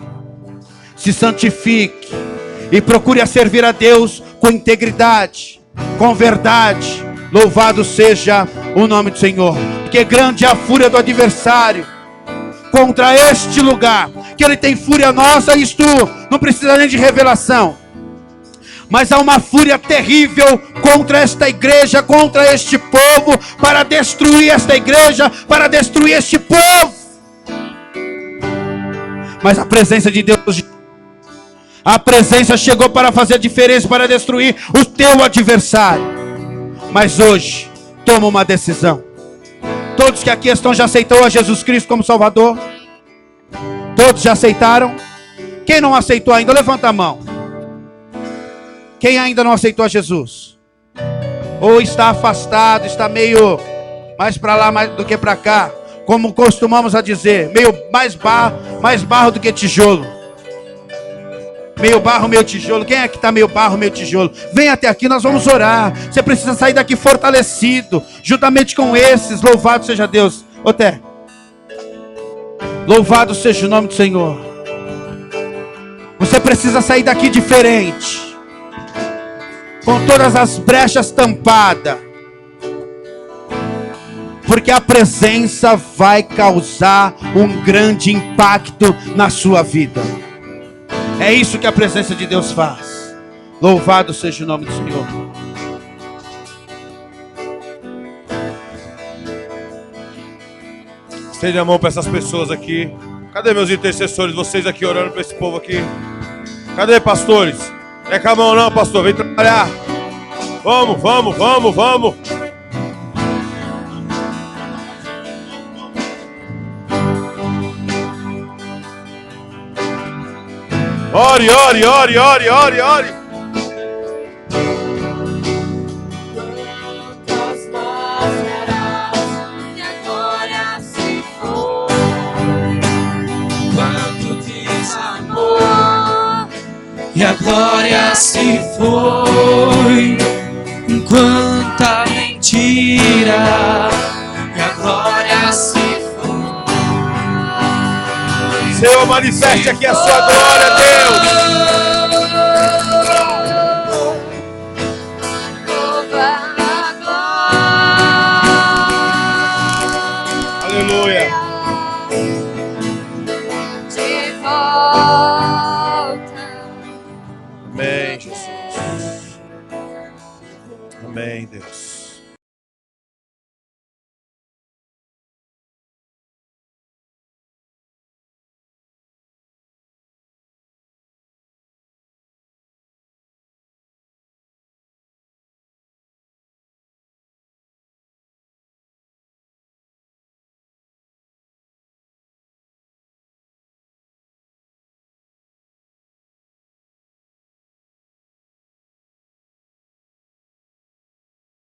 se santifique e procure a servir a Deus com integridade, com verdade. Louvado seja o nome do Senhor. Porque grande é a fúria do adversário contra este lugar, que ele tem fúria nossa. Isto não precisa nem de revelação, mas há uma fúria terrível contra esta igreja, contra este povo, para destruir esta igreja, para destruir este povo. Mas a presença de Deus, a presença chegou para fazer a diferença, para destruir o teu adversário. Mas hoje, toma uma decisão. Todos que aqui estão já aceitou a Jesus Cristo como Salvador? Todos já aceitaram? Quem não aceitou ainda, levanta a mão. Quem ainda não aceitou a Jesus? Ou está afastado, está meio mais para lá do que para cá, como costumamos a dizer, meio mais barro do que tijolo. Meio barro, meio tijolo. Quem é que está meio barro, meio tijolo? Vem até aqui, nós vamos orar. Você precisa sair daqui fortalecido, juntamente com esses. Louvado seja Deus. Ô Té, louvado seja o nome do Senhor. Você precisa sair daqui diferente, com todas as brechas tampadas, porque a presença vai causar um grande impacto na sua vida. É isso que a presença de Deus faz. Louvado seja o nome do Senhor. Estende a mão para essas pessoas aqui. Cadê meus intercessores? Vocês aqui orando para esse povo aqui. Cadê, pastores? Não é com a mão não, pastor. Vem trabalhar. Vamos, vamos, vamos, vamos. Ore, ore, ore, ore, ore, ore. E a glória se foi, quanta mentira, e a glória se foi. Senhor, manifeste aqui a sua glória, Deus. Aleluia. De volta. Amém, Jesus. Amém, Deus.